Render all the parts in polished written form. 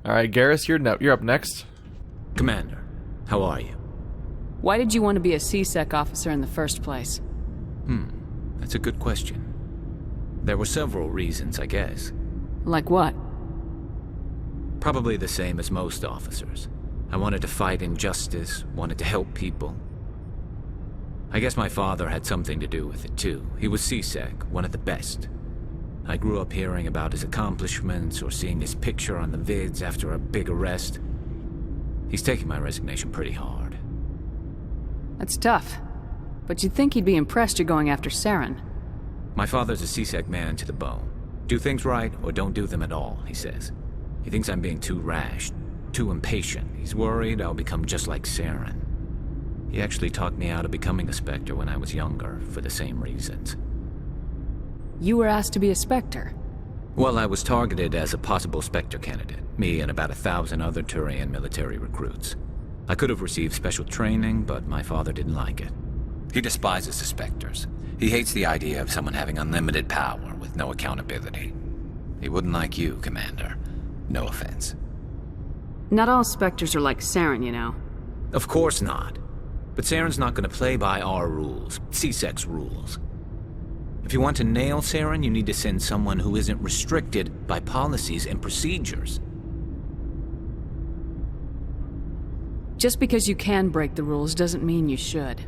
Alright, Garrus, you're up next. Commander, how are you? Why did you want to be a C-Sec officer in the first place? That's a good question. There were several reasons, I guess. Like what? Probably the same as most officers. I wanted to fight injustice, wanted to help people. I guess my father had something to do with it too. He was C-Sec, one of the best. I grew up hearing about his accomplishments or seeing his picture on the vids after a big arrest. He's taking my resignation pretty hard. That's tough. But you'd think he'd be impressed you're going after Saren. My father's a C-Sec man to the bone. Do things right or don't do them at all, he says. He thinks I'm being too rash, too impatient. He's worried I'll become just like Saren. He actually talked me out of becoming a Spectre when I was younger, for the same reasons. You were asked to be a Spectre? Well, I was targeted as a possible Spectre candidate. Me and about 1,000 other Turian military recruits. I could have received special training, but my father didn't like it. He despises the Spectres. He hates the idea of someone having unlimited power with no accountability. He wouldn't like you, Commander. No offense. Not all Spectres are like Saren, you know. Of course not. But Saren's not going to play by our rules, C-Sec's rules. If you want to nail Saren, you need to send someone who isn't restricted by policies and procedures. Just because you can break the rules doesn't mean you should.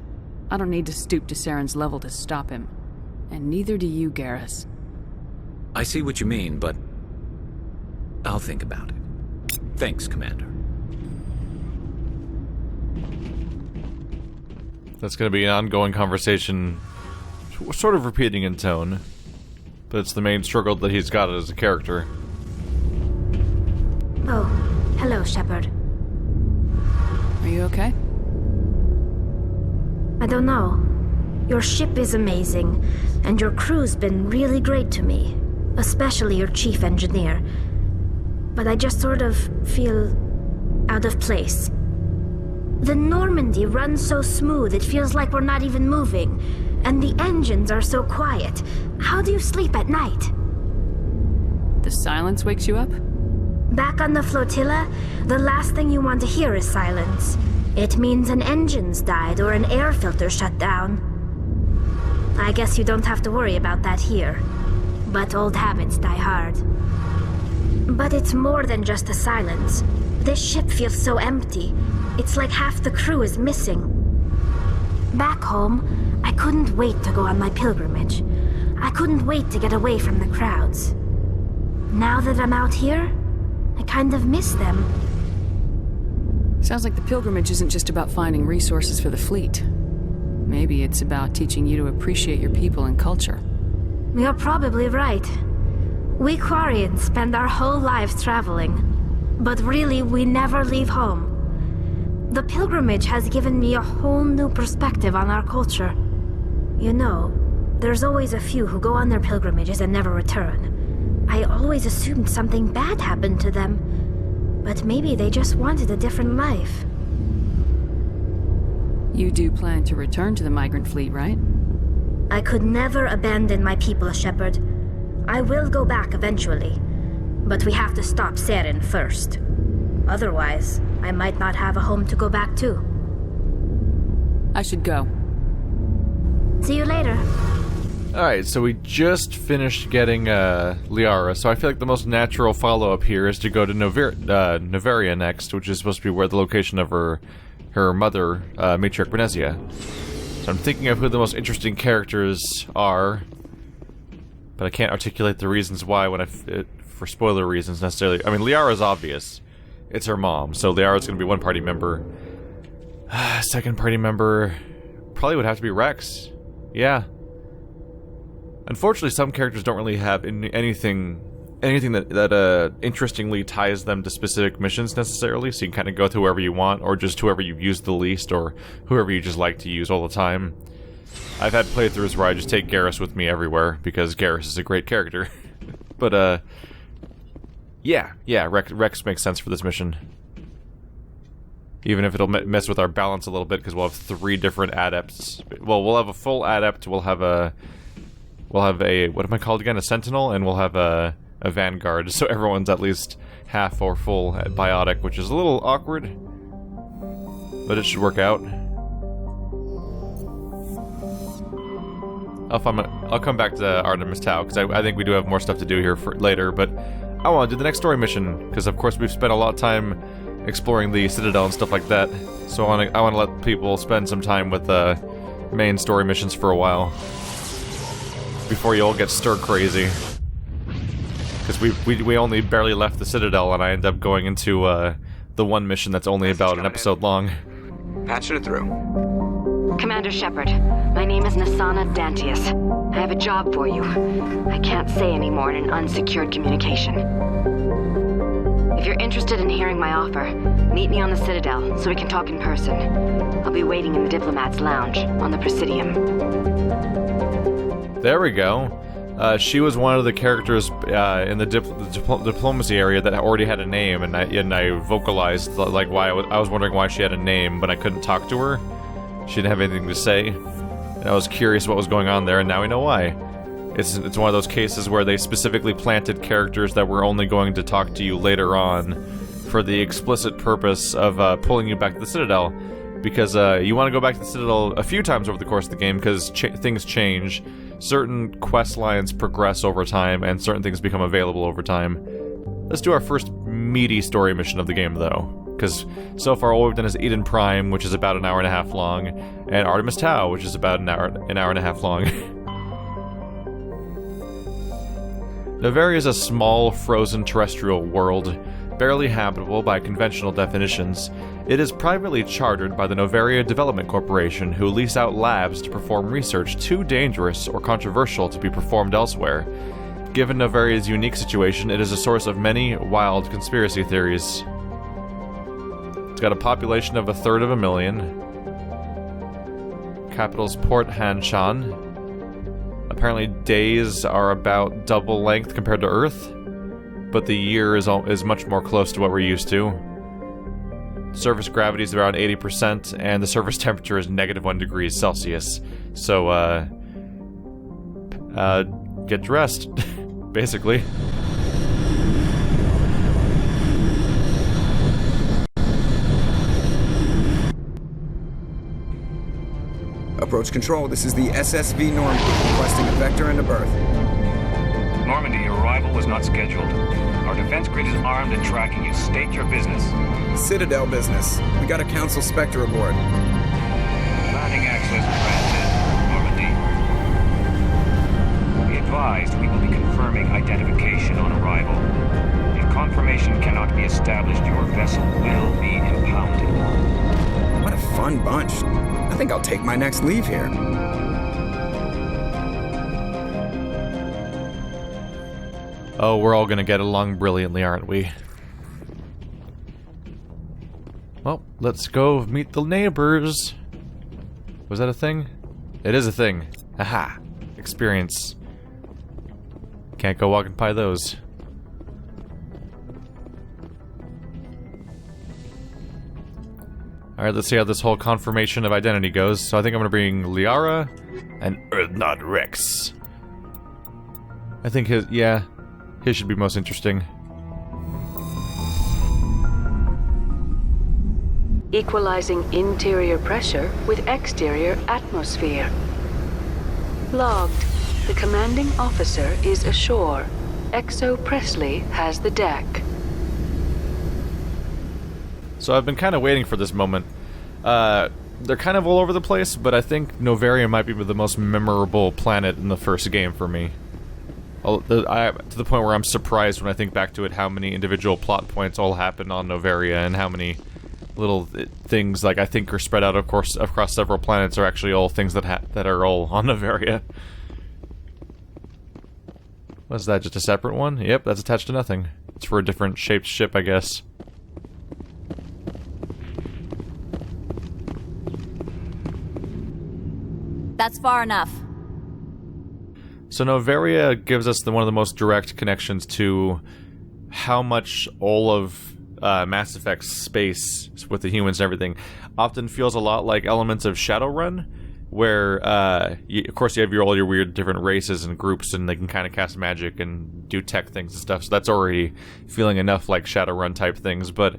I don't need to stoop to Saren's level to stop him. And neither do you, Garrus. I see what you mean, but I'll think about it. Thanks, Commander. That's going to be an ongoing conversation, sort of repeating in tone, but it's the main struggle that he's got as a character. Oh, hello, Shepard. Are you okay? I don't know. Your ship is amazing, and your crew's been really great to me, especially your chief engineer. But I just sort of feel out of place. The Normandy runs so smooth it feels like we're not even moving, and the engines are so quiet. How do you sleep at night? The silence wakes you up? Back on the flotilla, the last thing you want to hear is silence. It means an engine's died or an air filter shut down. I guess you don't have to worry about that here. But old habits die hard. But it's more than just the silence. This ship feels so empty. It's like half the crew is missing. Back home, I couldn't wait to go on my pilgrimage. I couldn't wait to get away from the crowds. Now that I'm out here, I kind of miss them. Sounds like the pilgrimage isn't just about finding resources for the fleet. Maybe it's about teaching you to appreciate your people and culture. You're probably right. We Quarians spend our whole lives traveling. But really, we never leave home. The pilgrimage has given me a whole new perspective on our culture. You know, there's always a few who go on their pilgrimages and never return. I always assumed something bad happened to them. But maybe they just wanted a different life. You do plan to return to the migrant fleet, right? I could never abandon my people, Shepard. I will go back eventually. But we have to stop Saren first. Otherwise, I might not have a home to go back to. I should go. See you later. Alright, so we just finished getting Liara, so I feel like the most natural follow-up here is to go to Noveria next, which is supposed to be where the location of her mother, Matriarch Benezia. So I'm thinking of who the most interesting characters are, but I can't articulate the reasons why for spoiler reasons necessarily. I mean, Liara's obvious. It's her mom, so Liara's going to be one party member. Second party member probably would have to be Rex. Yeah. Unfortunately, some characters don't really have anything that interestingly ties them to specific missions necessarily, so you can kind of go to whoever you want, or just whoever you've used the least, or whoever you just like to use all the time. I've had playthroughs where I just take Garrus with me everywhere, because Garrus is a great character. But, yeah, Rex makes sense for this mission. Even if it'll mess with our balance a little bit, because we'll have 3 different adepts. Well, we'll have a full adept, we'll have a, what am I called again? A sentinel, and we'll have a vanguard, so everyone's at least half or full at biotic, which is a little awkward, but it should work out. I'll come back to Artemis Tau, because I think we do have more stuff to do here for later, but I want to do the next story mission, because of course we've spent a lot of time exploring the Citadel and stuff like that, so I want to let people spend some time with main story missions for a while, before you all get stir crazy. Because we only barely left the Citadel, and I end up going into the one mission that's only about an episode long. Patching it through. Commander Shepard, my name is Nasana Dantius. I have a job for you. I can't say any more in an unsecured communication. If you're interested in hearing my offer, meet me on the Citadel so we can talk in person. I'll be waiting in the Diplomat's Lounge on the Presidium. There we go. She was one of the characters in the diplomacy area that already had a name, and I vocalized like why I was wondering why she had a name, but I couldn't talk to her. She didn't have anything to say, and I was curious what was going on there, and now we know why. It's one of those cases where they specifically planted characters that were only going to talk to you later on for the explicit purpose of pulling you back to the Citadel, because you want to go back to the Citadel a few times over the course of the game, because things change. Certain quest lines progress over time, and certain things become available over time. Let's do our first meaty story mission of the game, though. Because so far all we've done is Eden Prime, which is about an hour and a half long, and Artemis Tau, which is about an hour and a half long. Noveria is a small, frozen terrestrial world, barely habitable by conventional definitions. It is privately chartered by the Noveria Development Corporation, who lease out labs to perform research too dangerous or controversial to be performed elsewhere. Given Noveria's unique situation, it is a source of many wild conspiracy theories. It's got a population of 1/3 Capital's Port Hanshan. Apparently days are about double length compared to Earth, but the year is much more close to what we're used to. Surface gravity is around 80%, and the surface temperature is -1 degrees Celsius. So, get dressed, basically. Approach control, this is the SSV Normandy, requesting a vector and a berth. Normandy, your arrival was not scheduled. Our defense grid is armed and tracking you. State your business. Citadel business. We got a Council Spectre aboard. Landing access granted, Normandy. Be advised, we will be confirming identification on arrival. If confirmation cannot be established, your vessel will be impounded. What a fun bunch. I think I'll take my next leave here. Oh, we're all gonna get along brilliantly, aren't we? Well, let's go meet the neighbors. Was that a thing? It is a thing. Aha! Experience. Can't go walking by those. Alright, let's see how this whole confirmation of identity goes. So I think I'm gonna bring Liara and Erdnot Rex. I think his should be most interesting. Equalizing interior pressure with exterior atmosphere. Logged. The commanding officer is ashore. Exo Presley has the deck. So I've been kind of waiting for this moment. They're kind of all over the place, but I think Noveria might be the most memorable planet in the first game for me. To the point where I'm surprised when I think back to it how many individual plot points all happen on Noveria, and how many little things, like, I think are spread out, of course, across several planets are actually all things that are all on Noveria. Was that just a separate one? Yep, that's attached to nothing. It's for a different shaped ship, I guess. That's far enough. So Noveria gives us one of the most direct connections to how much all of Mass Effect's space with the humans and everything often feels a lot like elements of Shadowrun, where, of course, you have all your weird different races and groups, and they can kind of cast magic and do tech things and stuff, so that's already feeling enough like Shadowrun type things, but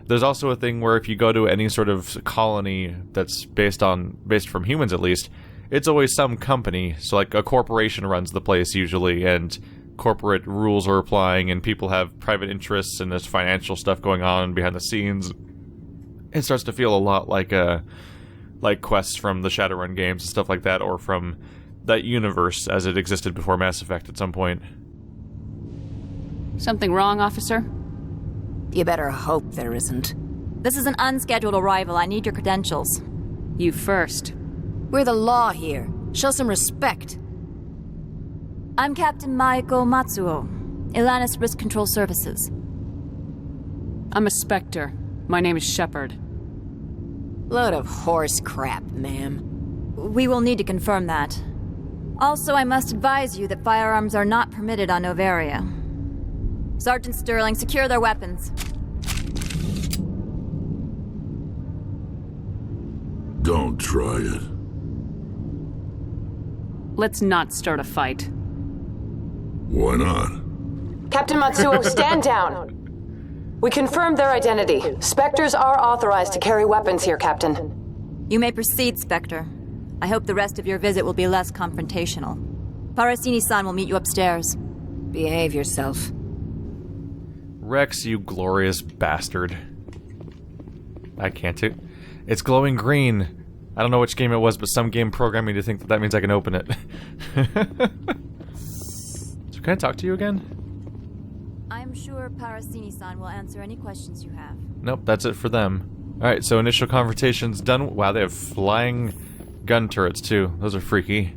there's also a thing where if you go to any sort of colony that's based from humans at least, it's always some company, so like a corporation runs the place usually, and corporate rules are applying, and people have private interests, and there's financial stuff going on behind the scenes. It starts to feel a lot like quests from the Shadowrun games and stuff like that, or from that universe as it existed before Mass Effect at some point. Something wrong, officer? You better hope there isn't. This is an unscheduled arrival. I need your credentials. You first. We're the law here. Show some respect. I'm Captain Maiko Matsuo, Ilanis Risk Control Services. I'm a Spectre. My name is Shepard. Load of horse crap, ma'am. We will need to confirm that. Also, I must advise you that firearms are not permitted on Noveria. Sergeant Sterling, secure their weapons. Don't try it. Let's not start a fight. Why not? Captain Matsuo, stand down! We confirmed their identity. Spectres are authorized to carry weapons here, Captain. You may proceed, Spectre. I hope the rest of your visit will be less confrontational. Parasini-san will meet you upstairs. Behave yourself. Rex, you glorious bastard. I can't. It's glowing green. I don't know which game it was, but some game programmed me to think that means I can open it. So can I talk to you again? I'm sure Parasini-san will answer any questions you have. Nope, that's it for them. Alright, so initial confrontation's done. Wow, they have flying gun turrets too. Those are freaky.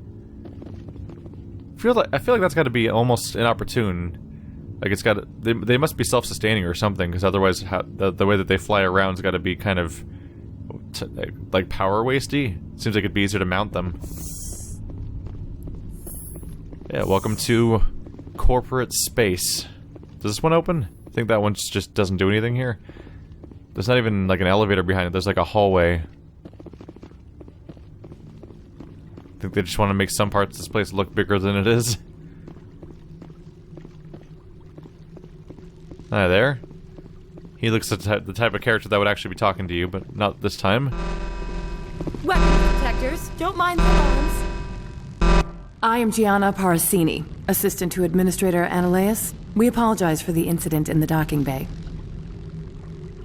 I feel like that's gotta be almost inopportune. Like it's got they must be self-sustaining or something, because otherwise the way that they fly around's gotta be kind of like power wasty. Seems like it'd be easier to mount them. Yeah, welcome to corporate space. Does this one open? I think that one just doesn't do anything here. There's not even like an elevator behind it. There's like a hallway. I think they just want to make some parts of this place look bigger than it is. Hi there. He looks the type of character that would actually be talking to you, but not this time. Weapons detectors, don't mind the alarms. I am Gianna Parasini, assistant to Administrator Ananias. We apologize for the incident in the docking bay.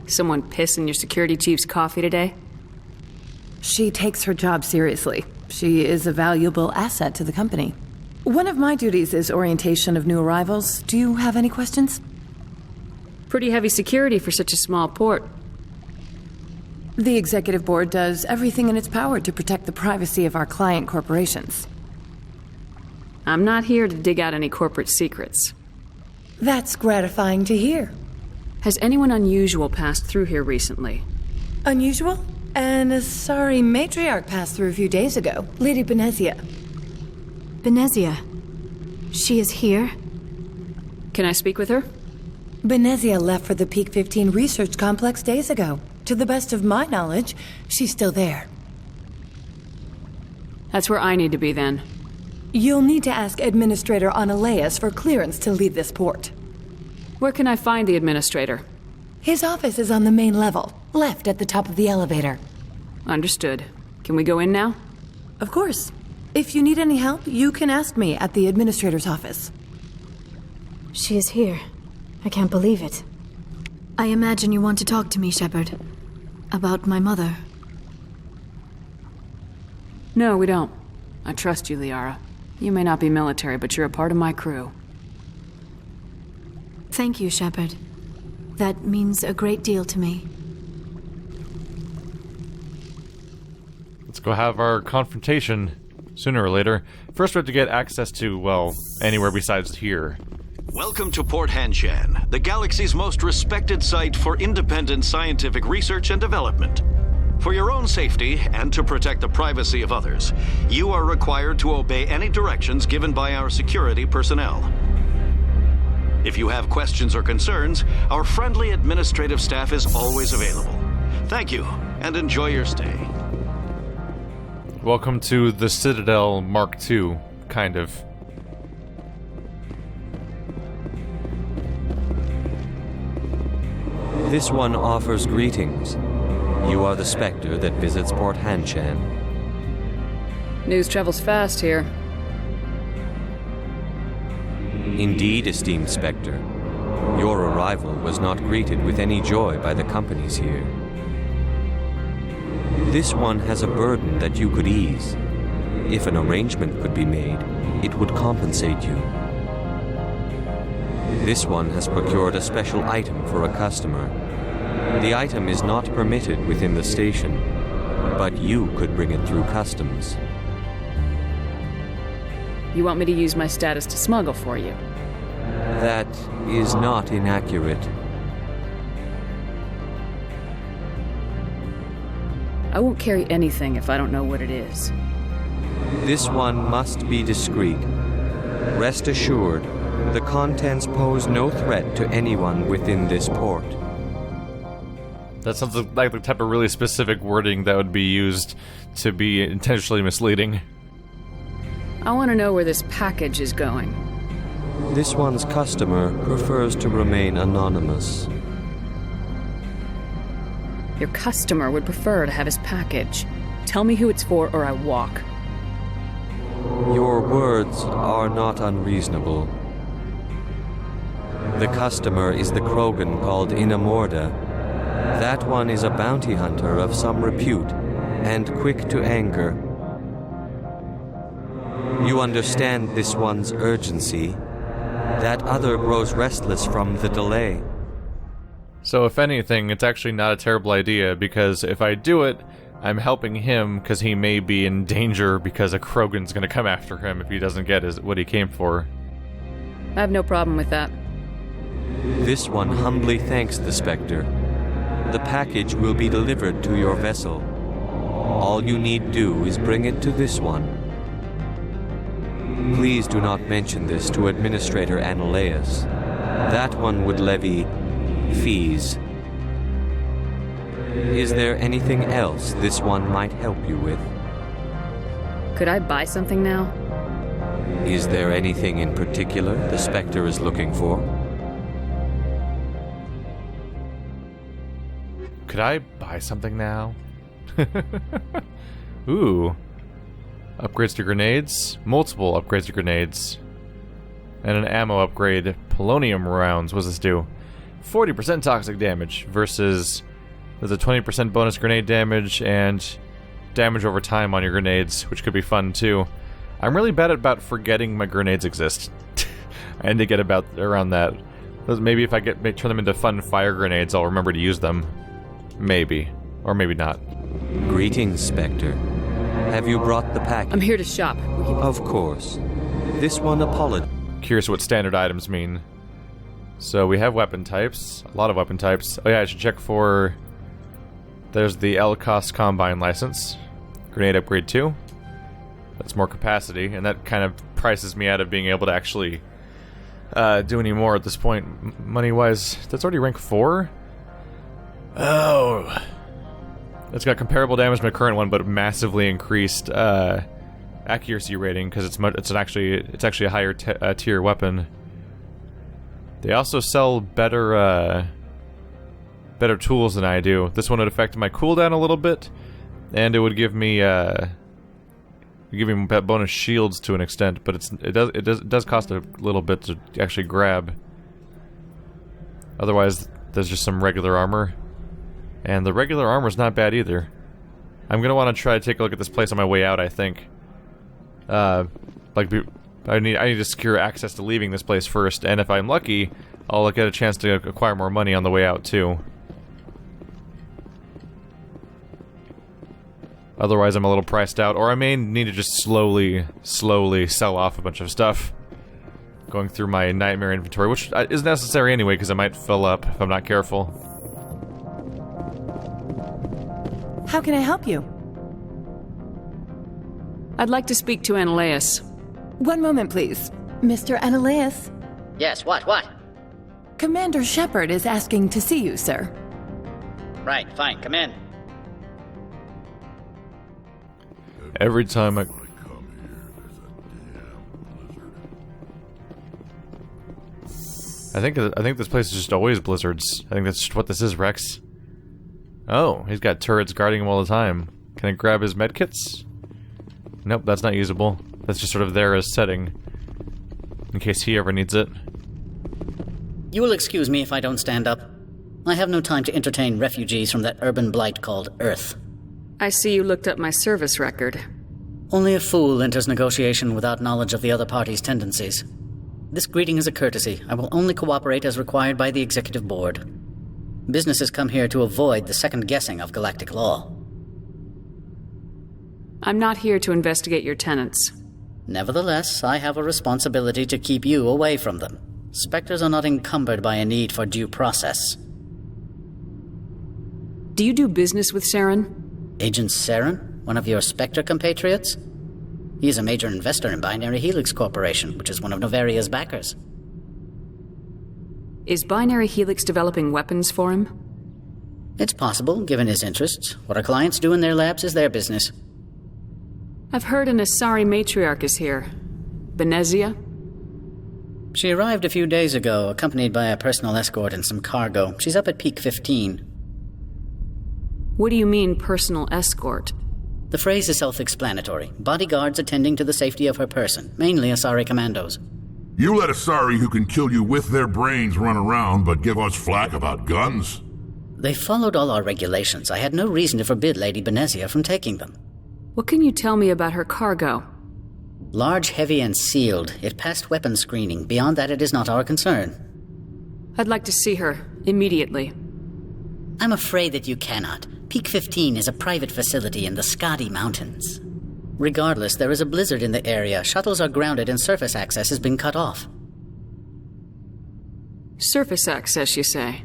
Someone piss in your security chief's coffee today? She takes her job seriously. She is a valuable asset to the company. One of my duties is orientation of new arrivals. Do you have any questions? Pretty heavy security for such a small port. The executive board does everything in its power to protect the privacy of our client corporations. I'm not here to dig out any corporate secrets. That's gratifying to hear. Has anyone unusual passed through here recently? Unusual? An Asari matriarch passed through a few days ago. Lady Benezia. Benezia? She is here? Can I speak with her? Benezia left for the Peak 15 research complex days ago. To the best of my knowledge, she's still there. That's where I need to be then. You'll need to ask Administrator Ananias for clearance to leave this port. Where can I find the Administrator? His office is on the main level, left at the top of the elevator. Understood. Can we go in now? Of course. If you need any help, you can ask me at the Administrator's office. She is here. I can't believe it. I imagine you want to talk to me, Shepard. About my mother. No, we don't. I trust you, Liara. You may not be military, but you're a part of my crew. Thank you, Shepard. That means a great deal to me. Let's go have our confrontation sooner or later. First, we have to get access to, well, anywhere besides here. Welcome to Port Hanshan, the galaxy's most respected site for independent scientific research and development. For your own safety and to protect the privacy of others, you are required to obey any directions given by our security personnel. If you have questions or concerns, our friendly administrative staff is always available. Thank you, and enjoy your stay. Welcome to the Citadel Mark II, kind of. This one offers greetings. You are the Spectre that visits Port Hanshan. News travels fast here. Indeed, esteemed Spectre. Your arrival was not greeted with any joy by the companies here. This one has a burden that you could ease. If an arrangement could be made, it would compensate you. This one has procured a special item for a customer. The item is not permitted within the station, but you could bring it through customs. You want me to use my status to smuggle for you? That is not inaccurate. I won't carry anything if I don't know what it is. This one must be discreet. Rest assured, the contents pose no threat to anyone within this port. That sounds like the type of really specific wording that would be used to be intentionally misleading. I want to know where this package is going. This one's customer prefers to remain anonymous. Your customer would prefer to have his package. Tell me who it's for or I walk. Your words are not unreasonable. The customer is the Krogan called Inamorda. That one is a bounty hunter of some repute, and quick to anger. You understand this one's urgency. That other grows restless from the delay. So if anything, it's actually not a terrible idea, because if I do it, I'm helping him because he may be in danger because a Krogan's going to come after him if he doesn't get what he came for. I have no problem with that. This one humbly thanks the Spectre. The package will be delivered to your vessel. All you need do is bring it to this one. Please do not mention this to Administrator Analeas. That one would levy fees. Is there anything else this one might help you with? Could I buy something now? Is there anything in particular the Spectre is looking for? Could I buy something now? Ooh. Upgrades to grenades. Multiple upgrades to grenades. And an ammo upgrade. Polonium rounds. What does this do? 40% toxic damage versus... There's a 20% bonus grenade damage and damage over time on your grenades, which could be fun too. I'm really bad about forgetting my grenades exist. I need to get around that. Maybe if I turn them into fun fire grenades, I'll remember to use them. Maybe. Or maybe not. Greetings, Spectre. Have you brought the package? I'm here to shop. Of course. This one apologizes. Curious what standard items mean. So we have weapon types. A lot of weapon types. Oh yeah, I should check for... There's the LCOS Combine license. Grenade upgrade 2. That's more capacity, and that kind of prices me out of being able to actually do any more at this point, money-wise. That's already rank 4? Oh. It's got comparable damage to my current one, but massively increased accuracy rating because it's actually a higher tier weapon. They also sell better tools than I do. This one would affect my cooldown a little bit, and it would give me bonus shields to an extent. But it does cost a little bit to actually grab. Otherwise, there's just some regular armor, and the regular armor's not bad either. I'm gonna want to try to take a look at this place on my way out. I think, I need to secure access to leaving this place first, and if I'm lucky, I'll get a chance to acquire more money on the way out too. Otherwise, I'm a little priced out, or I may need to just slowly sell off a bunch of stuff. Going through my nightmare inventory, which is necessary anyway, because I might fill up if I'm not careful. How can I help you? I'd like to speak to Analeas. One moment, please. Mr. Analeas? Yes, what? Commander Shepard is asking to see you, sir. Right, fine, come in. Every time I... I think this place is just always blizzards. I think that's just what this is, Rex. Oh, he's got turrets guarding him all the time. Can I grab his medkits? Nope, that's not usable. That's just sort of there as setting. In case he ever needs it. You will excuse me if I don't stand up. I have no time to entertain refugees from that urban blight called Earth. I see you looked up my service record. Only a fool enters negotiation without knowledge of the other party's tendencies. This greeting is a courtesy. I will only cooperate as required by the Executive Board. Businesses come here to avoid the second guessing of galactic law. I'm not here to investigate your tenants. Nevertheless, I have a responsibility to keep you away from them. Spectres are not encumbered by a need for due process. Do you do business with Saren? Agent Saren? One of your Spectre compatriots? He is a major investor in Binary Helix Corporation, which is one of Noveria's backers. Is Binary Helix developing weapons for him? It's possible, given his interests. What our clients do in their labs is their business. I've heard an Asari matriarch is here. Benezia? She arrived a few days ago, accompanied by a personal escort and some cargo. She's up at Peak 15. What do you mean, personal escort? The phrase is self-explanatory. Bodyguards attending to the safety of her person, mainly Asari commandos. You let Asari who can kill you with their brains run around, but give us flack about guns? They followed all our regulations. I had no reason to forbid Lady Benezia from taking them. What can you tell me about her cargo? Large, heavy, and sealed. It passed weapons screening. Beyond that, it is not our concern. I'd like to see her, immediately. I'm afraid that you cannot. Peak 15 is a private facility in the Skadi Mountains. Regardless, there is a blizzard in the area. Shuttles are grounded and surface access has been cut off. Surface access, you say?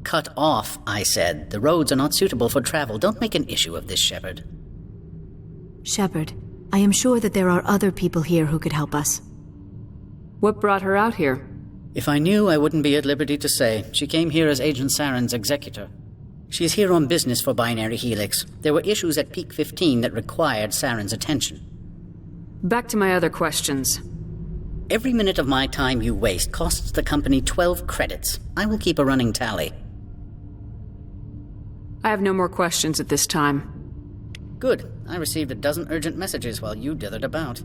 Cut off, I said. The roads are not suitable for travel. Don't make an issue of this, Shepard. Shepard, I am sure that there are other people here who could help us. What brought her out here? If I knew, I wouldn't be at liberty to say. She came here as Agent Saren's executor. She is here on business for Binary Helix. There were issues at Peak 15 that required Saren's attention. Back to my other questions. Every minute of my time you waste costs the company 12 credits. I will keep a running tally. I have no more questions at this time. Good. I received a dozen urgent messages while you dithered about.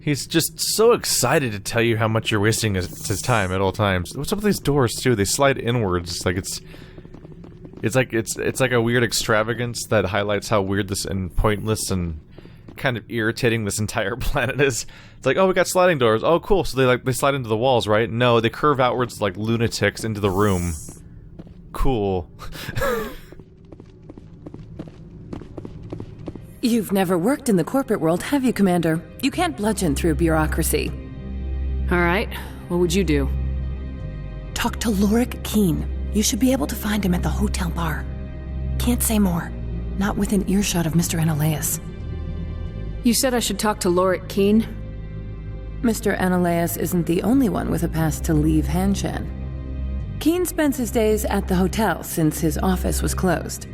He's just so excited to tell you how much you're wasting his time at all times. What's up with these doors, too? They slide inwards. Like it's like a weird extravagance that highlights how weird this and pointless and kind of irritating this entire planet is. It's like, oh, we got sliding doors. Oh, cool. So they slide into the walls, right? No, they curve outwards like lunatics into the room. Cool. You've never worked in the corporate world, have you, Commander? You can't bludgeon through bureaucracy. All right. What would you do? Talk to Lorik Keene. You should be able to find him at the hotel bar. Can't say more. Not within earshot of Mr. Analaeus. You said I should talk to Lorik Keene? Mr. Analaeus isn't the only one with a pass to leave Hanshan. Keene spends his days at the hotel since his office was closed.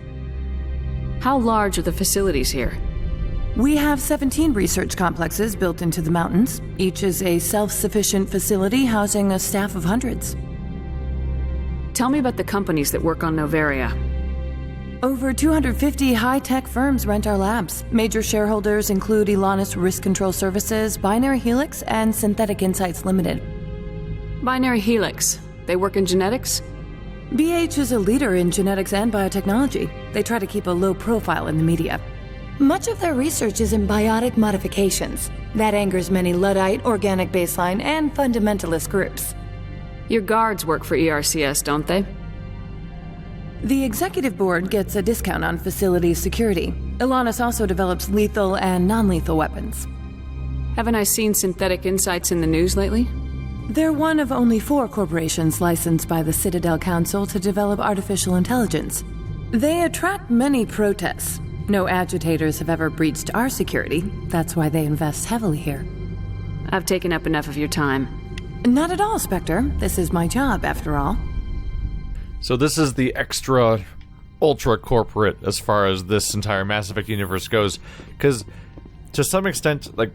How large are the facilities here? We have 17 research complexes built into the mountains. Each is a self-sufficient facility housing a staff of hundreds. Tell me about the companies that work on Noveria. Over 250 high-tech firms rent our labs. Major shareholders include Elanis Risk Control Services, Binary Helix, and Synthetic Insights Limited. Binary Helix. They work in genetics? BH is a leader in genetics and biotechnology. They try to keep a low profile in the media. Much of their research is in biotic modifications. That angers many Luddite, organic baseline, and fundamentalist groups. Your guards work for ERCS, don't they? The executive board gets a discount on facility security. Elanis also develops lethal and non-lethal weapons. Haven't I seen Synthetic Insights in the news lately? They're one of only 4 corporations licensed by the Citadel Council to develop artificial intelligence. They attract many protests. No agitators have ever breached our security. That's why they invest heavily here. I've taken up enough of your time. Not at all, Spectre. This is my job, after all. So this is the extra ultra corporate as far as this entire Mass Effect universe goes, because to some extent, like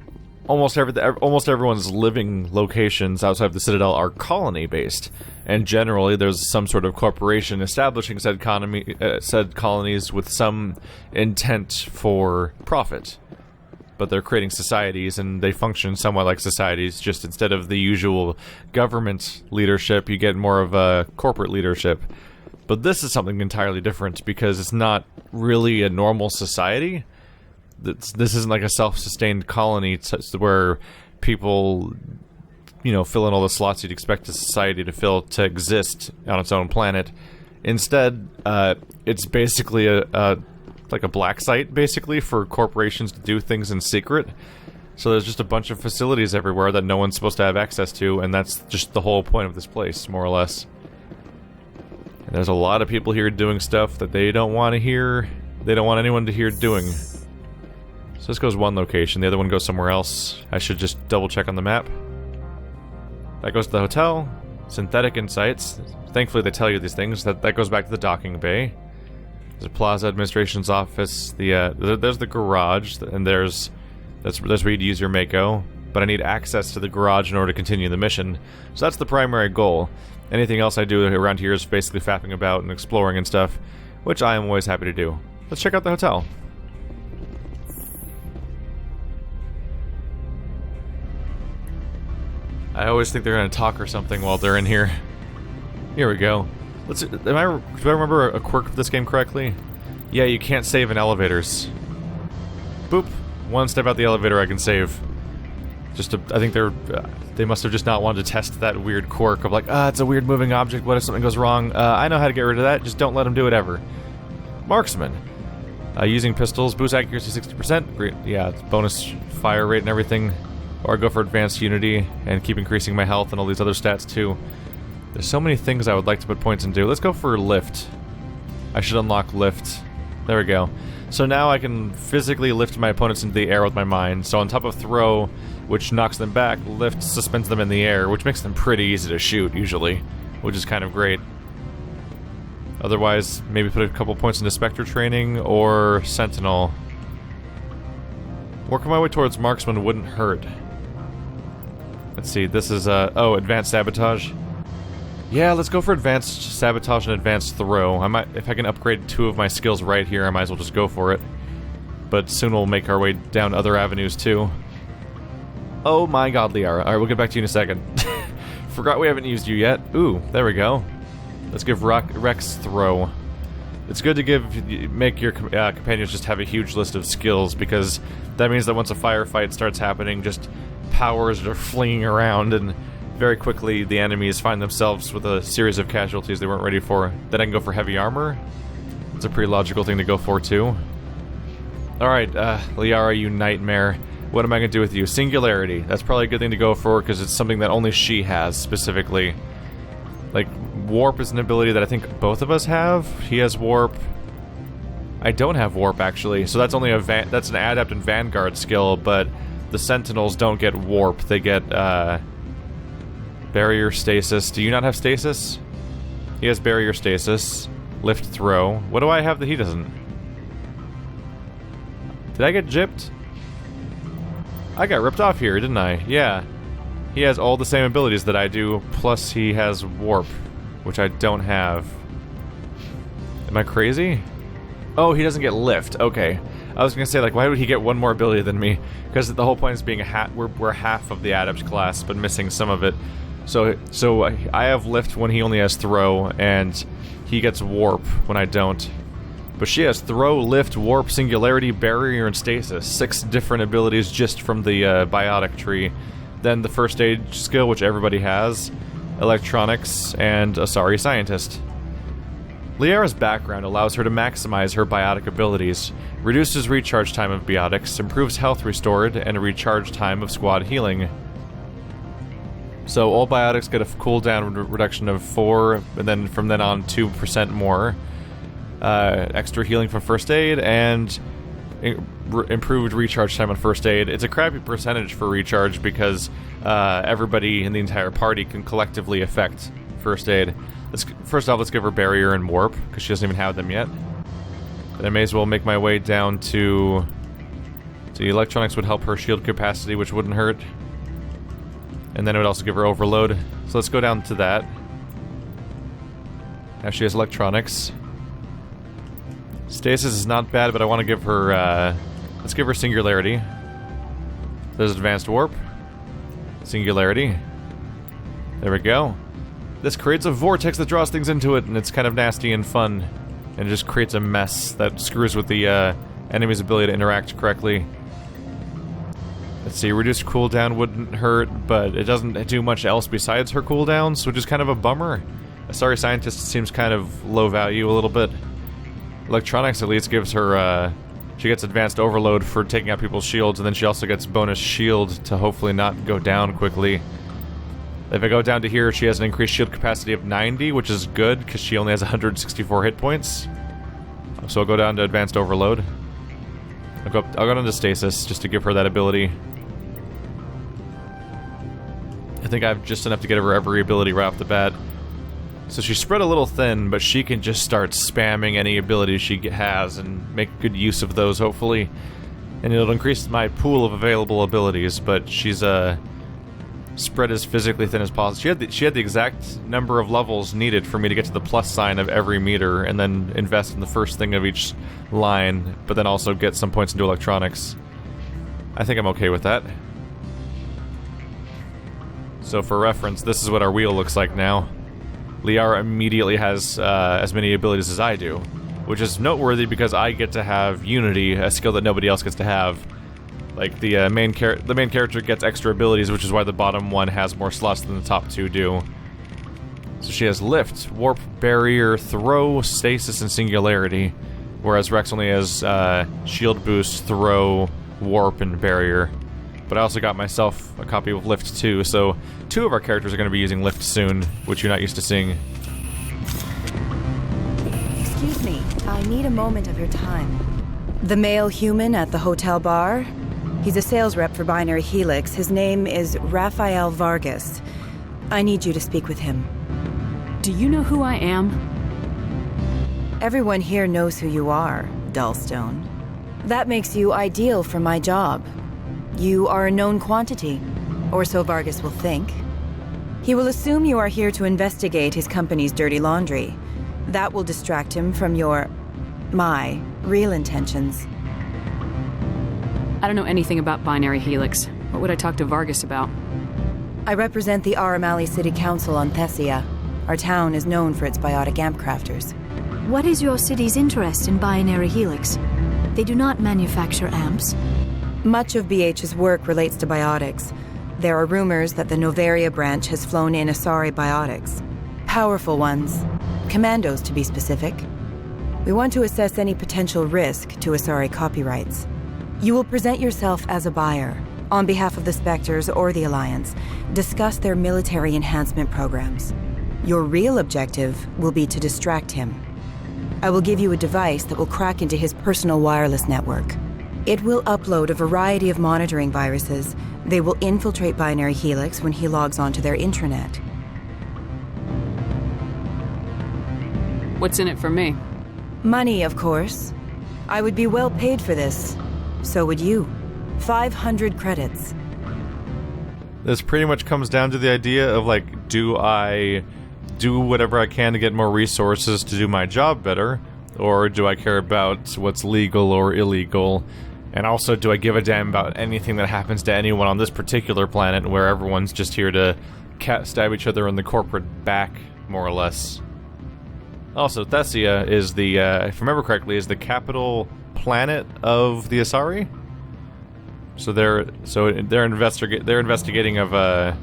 almost everyone's living locations outside of the Citadel are colony based, and generally there's some sort of corporation establishing said colonies with some intent for profit. But they're creating societies, and they function somewhat like societies, just instead of the usual government leadership, you get more of a corporate leadership. But this is something entirely different, because it's not really a normal society. This isn't like a self-sustained colony where people, you know, fill in all the slots you'd expect a society to fill to exist on its own planet. Instead, it's basically like a black site, basically, for corporations to do things in secret. So there's just a bunch of facilities everywhere that no one's supposed to have access to, and that's just the whole point of this place, more or less. And there's a lot of people here doing stuff that they don't want to hear, they don't want anyone to hear doing. So this goes one location, the other one goes somewhere else. I should just double check on the map. That goes to the hotel. Synthetic Insights. Thankfully they tell you these things. That goes back to the docking bay. There's a Plaza Administration's office. There's the garage, and that's where you'd use your Mako. But I need access to the garage in order to continue the mission. So that's the primary goal. Anything else I do around here is basically faffing about and exploring and stuff, which I am always happy to do. Let's check out the hotel. I always think they're going to talk or something while they're in here. Here we go. Do I remember a quirk of this game correctly? Yeah, you can't save in elevators. Boop. One step out the elevator I can save. I think they must have just not wanted to test that weird quirk of like, it's a weird moving object, what if something goes wrong? I know how to get rid of that, just don't let them do it ever. Marksman. Using pistols, boost accuracy 60%. Great, yeah, it's bonus fire rate and everything. Or I go for advanced unity and keep increasing my health and all these other stats too. There's so many things I would like to put points into. Let's go for lift. I should unlock lift. There we go. So now I can physically lift my opponents into the air with my mind. So on top of throw, which knocks them back, lift suspends them in the air, which makes them pretty easy to shoot, usually. Which is kind of great. Otherwise, maybe put a couple points into Spectre training or Sentinel. Working my way towards Marksman wouldn't hurt. Let's see, this is, Advanced Sabotage. Yeah, let's go for Advanced Sabotage and Advanced Throw. If I can upgrade 2 of my skills right here, I might as well just go for it. But soon we'll make our way down other avenues, too. Oh my god, Liara. Alright, we'll get back to you in a second. Forgot we haven't used you yet. Ooh, there we go. Let's give Rex Throw. It's good to make your companions just have a huge list of skills, because that means that once a firefight starts happening, just powers are flinging around, and very quickly the enemies find themselves with a series of casualties they weren't ready for. Then I can go for heavy armor. It's a pretty logical thing to go for too. Alright, Liara, you nightmare. What am I going to do with you? Singularity. That's probably a good thing to go for, because it's something that only she has, specifically. Like, Warp is an ability that I think both of us have. He has Warp. I don't have Warp, actually, so that's only that's an Adept and Vanguard skill, but the Sentinels don't get Warp. They get, Barrier Stasis. Do you not have Stasis? He has Barrier Stasis. Lift Throw. What do I have that he doesn't? Did I get gypped? I got ripped off here, didn't I? Yeah. He has all the same abilities that I do, plus he has Warp, which I don't have. Am I crazy? Oh, he doesn't get Lift. Okay. I was gonna say, like, why would he get one more ability than me? Because the whole point is being we're half of the Adept class, but missing some of it. So I have Lift when he only has Throw, and he gets Warp when I don't. But she has Throw, Lift, Warp, Singularity, Barrier, and Stasis. 6 different abilities just from the Biotic tree. Then the First Aid skill, which everybody has, Electronics, and Asari Scientist. Liara's background allows her to maximize her biotic abilities, reduces recharge time of biotics, improves health restored, and a recharge time of squad healing. So all biotics get a cooldown reduction of 4, and then from then on 2% more. Extra healing from First Aid, and improved recharge time on First Aid. It's a crappy percentage for recharge because everybody in the entire party can collectively affect First Aid. First off, let's give her Barrier and Warp, because she doesn't even have them yet. But I may as well make my way down to... So the electronics would help her shield capacity, which wouldn't hurt. And then it would also give her overload. So let's go down to that. Now she has electronics. Stasis is not bad, but I want to give her, let's give her Singularity. There's Advanced Warp. Singularity. There we go. This creates a vortex that draws things into it, and it's kind of nasty and fun. And it just creates a mess that screws with the, enemy's ability to interact correctly. Let's see, reduced cooldown wouldn't hurt, but it doesn't do much else besides her cooldowns, which is kind of a bummer. A Sorry Scientist seems kind of low value a little bit. Electronics at least gives her, she gets advanced overload for taking out people's shields, and then she also gets bonus shield to hopefully not go down quickly. If I go down to here, she has an increased shield capacity of 90, which is good, because she only has 164 hit points. So I'll go down to advanced overload. I'll go down to stasis, just to give her that ability. I think I have just enough to get her every ability right off the bat. So she's spread a little thin, but she can just start spamming any abilities she has and make good use of those, hopefully. And it'll increase my pool of available abilities, but she's spread as physically thin as possible. She had the exact number of levels needed for me to get to the plus sign of every meter, and then invest in the first thing of each line, but then also get some points into electronics. I think I'm okay with that. So for reference, this is what our wheel looks like now. Liara immediately has as many abilities as I do, which is noteworthy because I get to have Unity, a skill that nobody else gets to have. Like, the main character gets extra abilities, which is why the bottom one has more slots than the top two do. So she has Lift, Warp, Barrier, Throw, Stasis, and Singularity, whereas Rex only has Shield Boost, Throw, Warp, and Barrier. But I also got myself a copy of Lift too, so 2 of our characters are going to be using Lift soon, which you're not used to seeing. Excuse me, I need a moment of your time. The male human at the hotel bar? He's a sales rep for Binary Helix. His name is Rafael Vargas. I need you to speak with him. Do you know who I am? Everyone here knows who you are, Dullstone. That makes you ideal for my job. You are a known quantity, or so Vargas will think. He will assume you are here to investigate his company's dirty laundry. That will distract him from my real intentions. I don't know anything about Binary Helix. What would I talk to Vargas about? I represent the Aramali City Council on Thessia. Our town is known for its biotic amp crafters. What is your city's interest in Binary Helix? They do not manufacture amps. Much of BH's work relates to biotics. There are rumors that the Noveria branch has flown in Asari biotics. Powerful ones. Commandos, to be specific. We want to assess any potential risk to Asari copyrights. You will present yourself as a buyer, on behalf of the Spectres or the Alliance. Discuss their military enhancement programs. Your real objective will be to distract him. I will give you a device that will crack into his personal wireless network. It will upload a variety of monitoring viruses. They will infiltrate Binary Helix when he logs onto their intranet. What's in it for me? Money, of course. I would be well paid for this. So would you. 500 credits. This pretty much comes down to the idea of, like, do I do whatever I can to get more resources to do my job better? Or do I care about what's legal or illegal? And also, do I give a damn about anything that happens to anyone on this particular planet where everyone's just here to stab each other in the corporate back, more or less? Also, Thessia is the, if I remember correctly, is the capital planet of the Asari? So they're investigating of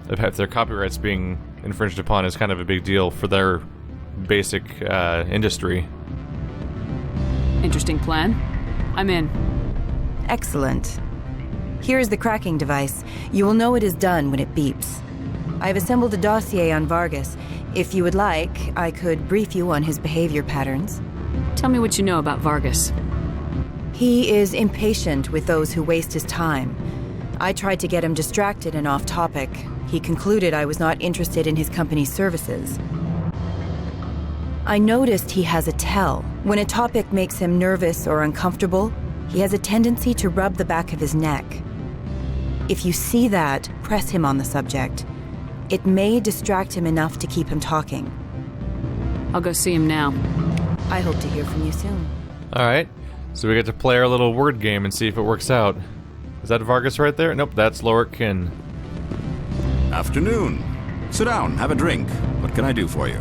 if their copyrights being infringed upon is kind of a big deal for their basic industry. Interesting plan. I'm in. Excellent. Here is the cracking device. You will know it is done when it beeps. I have assembled a dossier on Vargas. If you would like, I could brief you on his behavior patterns. Tell me what you know about Vargas. He is impatient with those who waste his time. I tried to get him distracted and off topic. He concluded I was not interested in his company's services. I noticed he has a tell. When a topic makes him nervous or uncomfortable, he has a tendency to rub the back of his neck. If you see that, press him on the subject. It may distract him enough to keep him talking. I'll go see him now. I hope to hear from you soon. Alright, so we get to play our little word game and see if it works out. Is that Vargas right there? Nope, that's Lorcan. Afternoon. Sit down, have a drink. What can I do for you?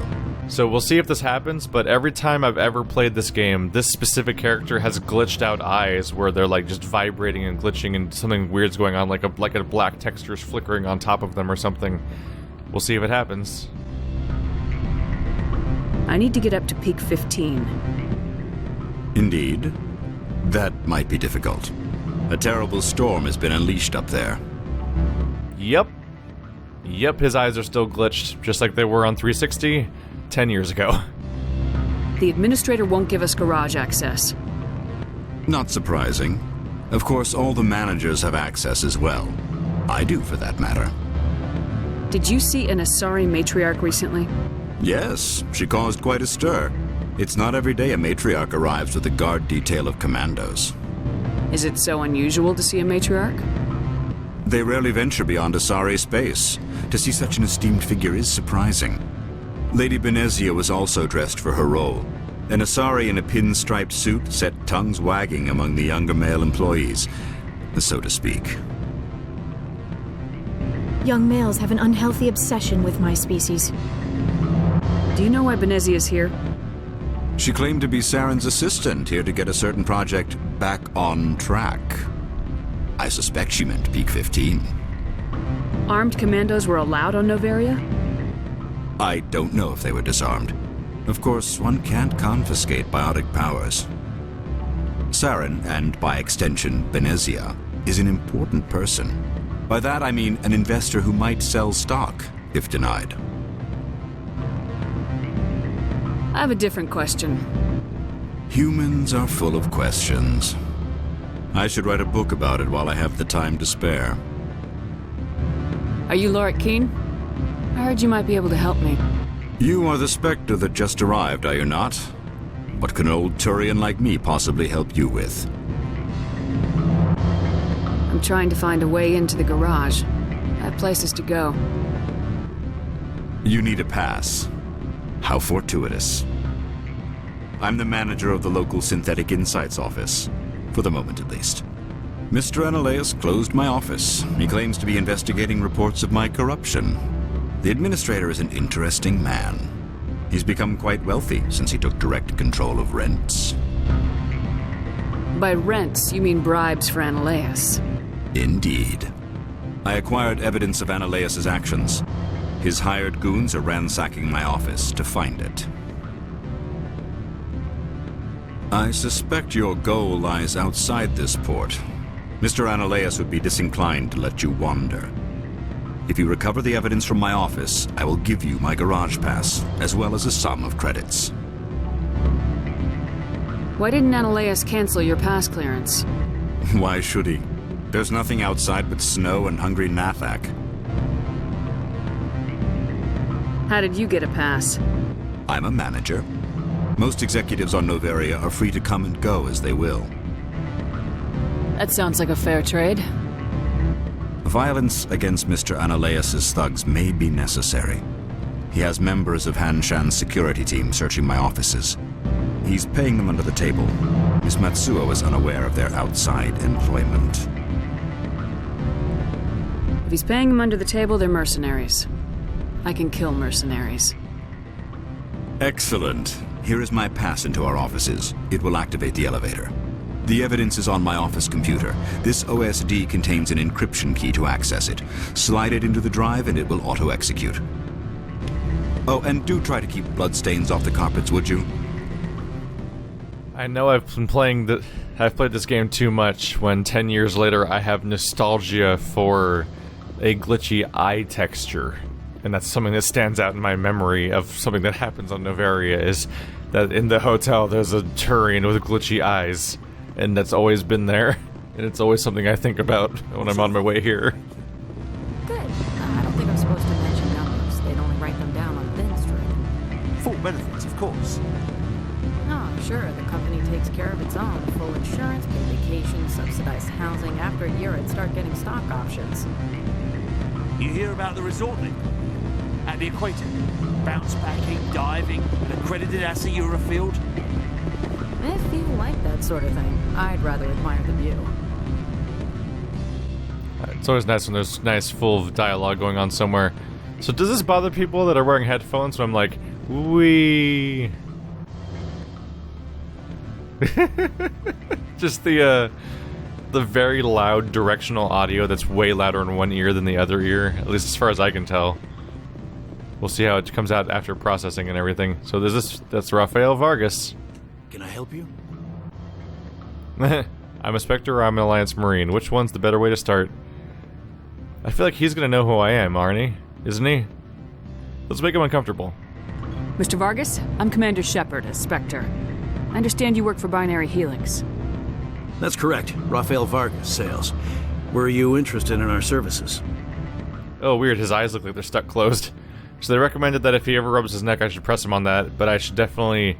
So we'll see if this happens, but every time I've ever played this game, this specific character has glitched out eyes where they're like just vibrating and glitching and something weird's going on, like a black texture's flickering on top of them or something. We'll see if it happens. I need to get up to peak 15. Indeed. That might be difficult. A terrible storm has been unleashed up there. Yep, his eyes are still glitched, just like they were on 360 10 years ago. The administrator won't give us garage access. Not surprising. Of course, all the managers have access as well. I do, for that matter. Did you see an Asari matriarch recently? Yes, she caused quite a stir. It's not every day a matriarch arrives with a guard detail of commandos. Is it so unusual to see a matriarch? They rarely venture beyond Asari space. To see such an esteemed figure is surprising. Lady Benezia was also dressed for her role. An Asari in a pinstriped suit set tongues wagging among the younger male employees, so to speak. Young males have an unhealthy obsession with my species. Do you know why Benezia's here? She claimed to be Saren's assistant, here to get a certain project back on track. I suspect she meant peak 15. Armed commandos were allowed on Noveria? I don't know if they were disarmed. Of course, one can't confiscate biotic powers. Saren, and by extension, Benezia, is an important person. By that I mean an investor who might sell stock, if denied. I have a different question. Humans are full of questions. I should write a book about it while I have the time to spare. Are you Lorik Keen? I heard you might be able to help me. You are the Spectre that just arrived, are you not? What can an old Turian like me possibly help you with? I'm trying to find a way into the garage. I have places to go. You need a pass. How fortuitous. I'm the manager of the local Synthetic Insights office. For the moment, at least. Mr. Analeus closed my office. He claims to be investigating reports of my corruption. The administrator is an interesting man. He's become quite wealthy since he took direct control of rents. By rents, you mean bribes for Analeus? Indeed. I acquired evidence of Analeus' actions. His hired goons are ransacking my office to find it. I suspect your goal lies outside this port. Mr. Analeus would be disinclined to let you wander. If you recover the evidence from my office, I will give you my garage pass, as well as a sum of credits. Why didn't Analeus cancel your pass clearance? Why should he? There's nothing outside but snow and hungry Nathak. How did you get a pass? I'm a manager. Most executives on Noveria are free to come and go as they will. That sounds like a fair trade. Violence against Mr. Analeus' thugs may be necessary. He has members of Han Shan's security team searching my offices. He's paying them under the table. Miss Matsuo is unaware of their outside employment. If he's paying them under the table, they're mercenaries. I can kill mercenaries. Excellent. Here is my pass into our offices. It will activate the elevator. The evidence is on my office computer. This OSD contains an encryption key to access it. Slide it into the drive and it will auto-execute. Oh, and do try to keep bloodstains off the carpets, would you? I know I've played this game too much when 10 years later I have nostalgia for a glitchy eye texture. And that's something that stands out in my memory of something that happens on Noveria, is that in the hotel there's a Turian with glitchy eyes. And that's always been there. And it's always something I think about when I'm on my way here. Good. I don't think I'm supposed to mention numbers. They'd only write them down on thin string. Full benefits, of course. Sure, the company takes care of its own. Full insurance, paid vacation, subsidized housing. After a year, it'd start getting stock options. You hear about the resort then? At the equator? Bounce backing, diving, an accredited ASA Eurofield? If you like that sort of thing, I'd rather admire the view. It's always nice when there's nice full dialogue going on somewhere. So does this bother people that are wearing headphones when I'm like, wee? Just the very loud directional audio that's way louder in one ear than the other ear, at least as far as I can tell. We'll see how it comes out after processing and everything. So there's this, that's Rafael Vargas. Can I help you? I'm a Spectre or I'm an Alliance Marine. Which one's the better way to start? I feel like he's gonna know who I am, aren't he? Isn't he? Let's make him uncomfortable. Mr. Vargas, I'm Commander Shepard, a Spectre. I understand you work for Binary Helix. That's correct. Rafael Vargas, sales. Were you interested in our services? Oh, weird. His eyes look like they're stuck closed. So they recommended that if he ever rubs his neck, I should press him on that, but I should definitely...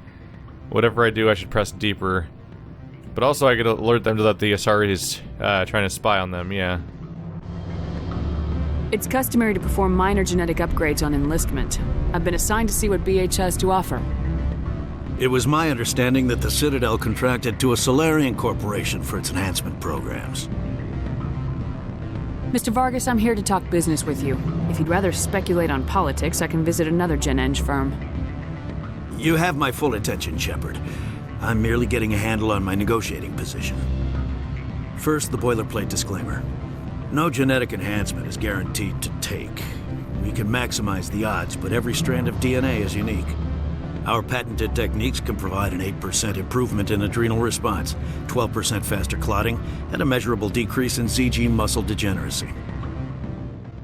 Whatever I do, I should press deeper. But also I could alert them to that the Asari is trying to spy on them, yeah. It's customary to perform minor genetic upgrades on enlistment. I've been assigned to see what BH has to offer. It was my understanding that the Citadel contracted to a Solarian corporation for its enhancement programs. Mr. Vargas, I'm here to talk business with you. If you'd rather speculate on politics, I can visit another Gen-Eng firm. You have my full attention, Shepard. I'm merely getting a handle on my negotiating position. First, the boilerplate disclaimer. No genetic enhancement is guaranteed to take. We can maximize the odds, but every strand of DNA is unique. Our patented techniques can provide an 8% improvement in adrenal response, 12% faster clotting, and a measurable decrease in ZG muscle degeneracy.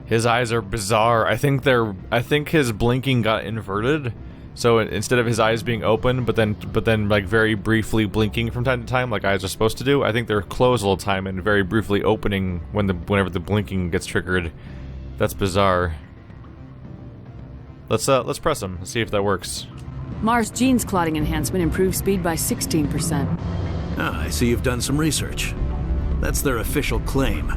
His eyes are bizarre. I think his blinking got inverted. So instead of his eyes being open, but then like very briefly blinking from time to time, like eyes are supposed to do, I think they're closed all the time and very briefly opening whenever the blinking gets triggered. That's bizarre. Let's press him. Let's see if that works. Mars Gene's clotting enhancement improves speed by 16%. Ah, I see you've done some research. That's their official claim.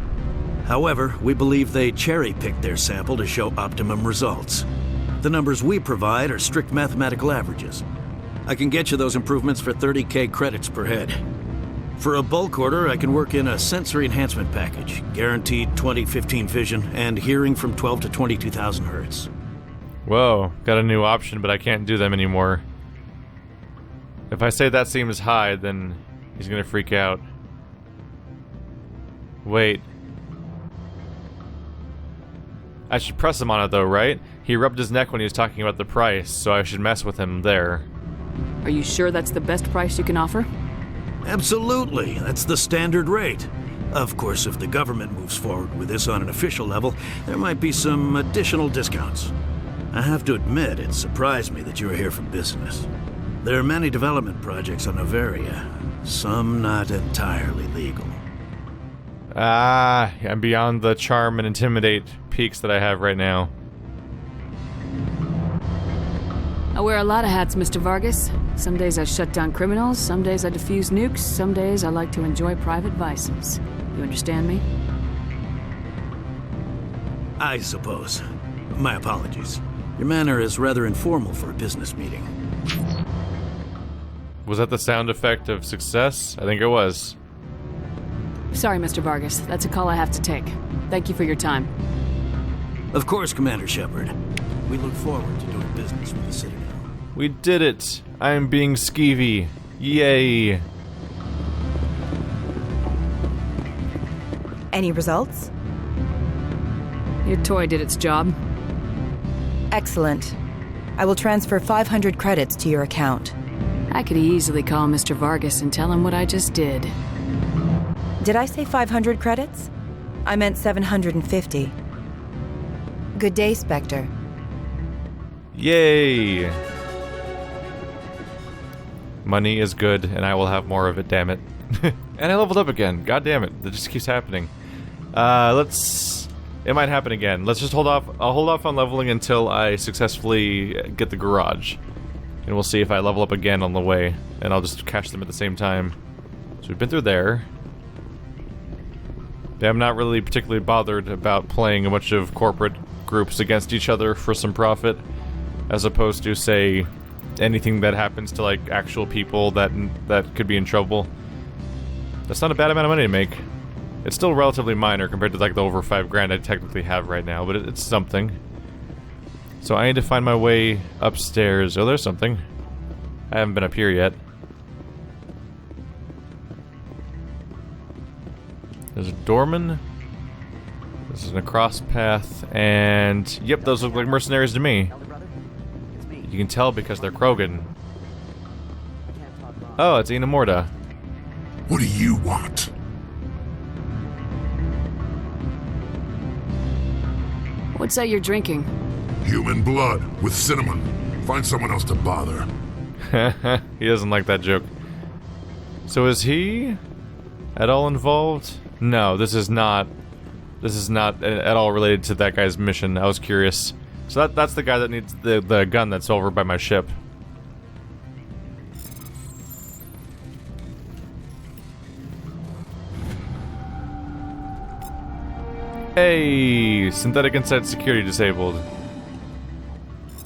However, we believe they cherry-picked their sample to show optimum results. The numbers we provide are strict mathematical averages. I can get you those improvements for 30K credits per head. For a bulk order, I can work in a sensory enhancement package, guaranteed 20/15 vision, and hearing from 12 to 22,000 hertz. Whoa, got a new option, but I can't do them anymore. If I say that seems high, then he's gonna freak out. Wait. I should press him on it though, right? He rubbed his neck when he was talking about the price, so I should mess with him there. Are you sure that's the best price you can offer? Absolutely, that's the standard rate. Of course, if the government moves forward with this on an official level, there might be some additional discounts. I have to admit, it surprised me that you were here for business. There are many development projects on Noveria, some not entirely legal. Ah, I'm beyond the charm and intimidate peaks that I have right now. I wear a lot of hats, Mr. Vargas. Some days I shut down criminals, some days I defuse nukes, some days I like to enjoy private vices. You understand me? I suppose. My apologies. Your manner is rather informal for a business meeting. Was that the sound effect of success? I think it was. Sorry, Mr. Vargas. That's a call I have to take. Thank you for your time. Of course, Commander Shepard. We look forward to doing business with the Citadel. We did it! I am being skeevy. Yay! Any results? Your toy did its job. Excellent. I will transfer 500 credits to your account. I could easily call Mr. Vargas and tell him what I just did. Did I say 500 credits? I meant 750. Good day, Spectre. Yay! Money is good, and I will have more of it, damn it. And I leveled up again, god damn it, that just keeps happening. It might happen again. Let's just hold off. I'll hold off on leveling until I successfully get the garage. And we'll see if I level up again on the way, and I'll just catch them at the same time. So we've been through there. Yeah, I'm not really particularly bothered about playing a bunch of corporate groups against each other for some profit, as opposed to, say, anything that happens to, like, actual people that could be in trouble. That's not a bad amount of money to make. It's still relatively minor compared to, like, the over $5,000 I technically have right now, but it's something. So I need to find my way upstairs. Oh, there's something. I haven't been up here yet. There's a doorman. This is an across path, and yep, those look like mercenaries to me. You can tell because they're Krogan. Oh, it's Inamorta. What do you want? What's that you're drinking? Human blood with cinnamon. Find someone else to bother. He doesn't like that joke. So is he at all involved? No, this is not at all related to that guy's mission. I was curious. So that's the guy that needs the gun that's over by my ship. Hey, synthetic inside security disabled.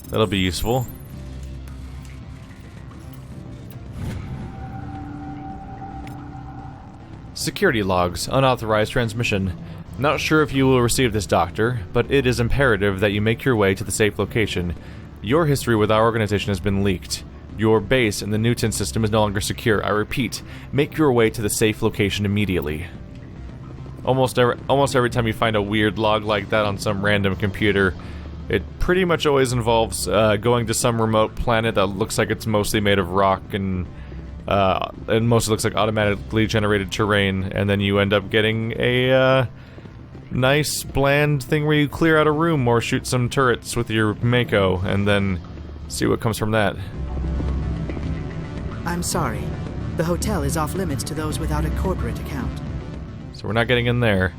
That'll be useful. Security logs, unauthorized transmission. Not sure if you will receive this, Doctor, but it is imperative that you make your way to the safe location. Your history with our organization has been leaked. Your base in the Newton system is no longer secure. I repeat, make your way to the safe location immediately. Almost every time you find a weird log like that on some random computer, it pretty much always involves going to some remote planet that looks like it's mostly made of rock and mostly looks like automatically generated terrain, and then you end up getting a nice bland thing where you clear out a room or shoot some turrets with your Mako, and then see what comes from that. I'm sorry. The hotel is off limits to those without a corporate account. So we're not getting in there.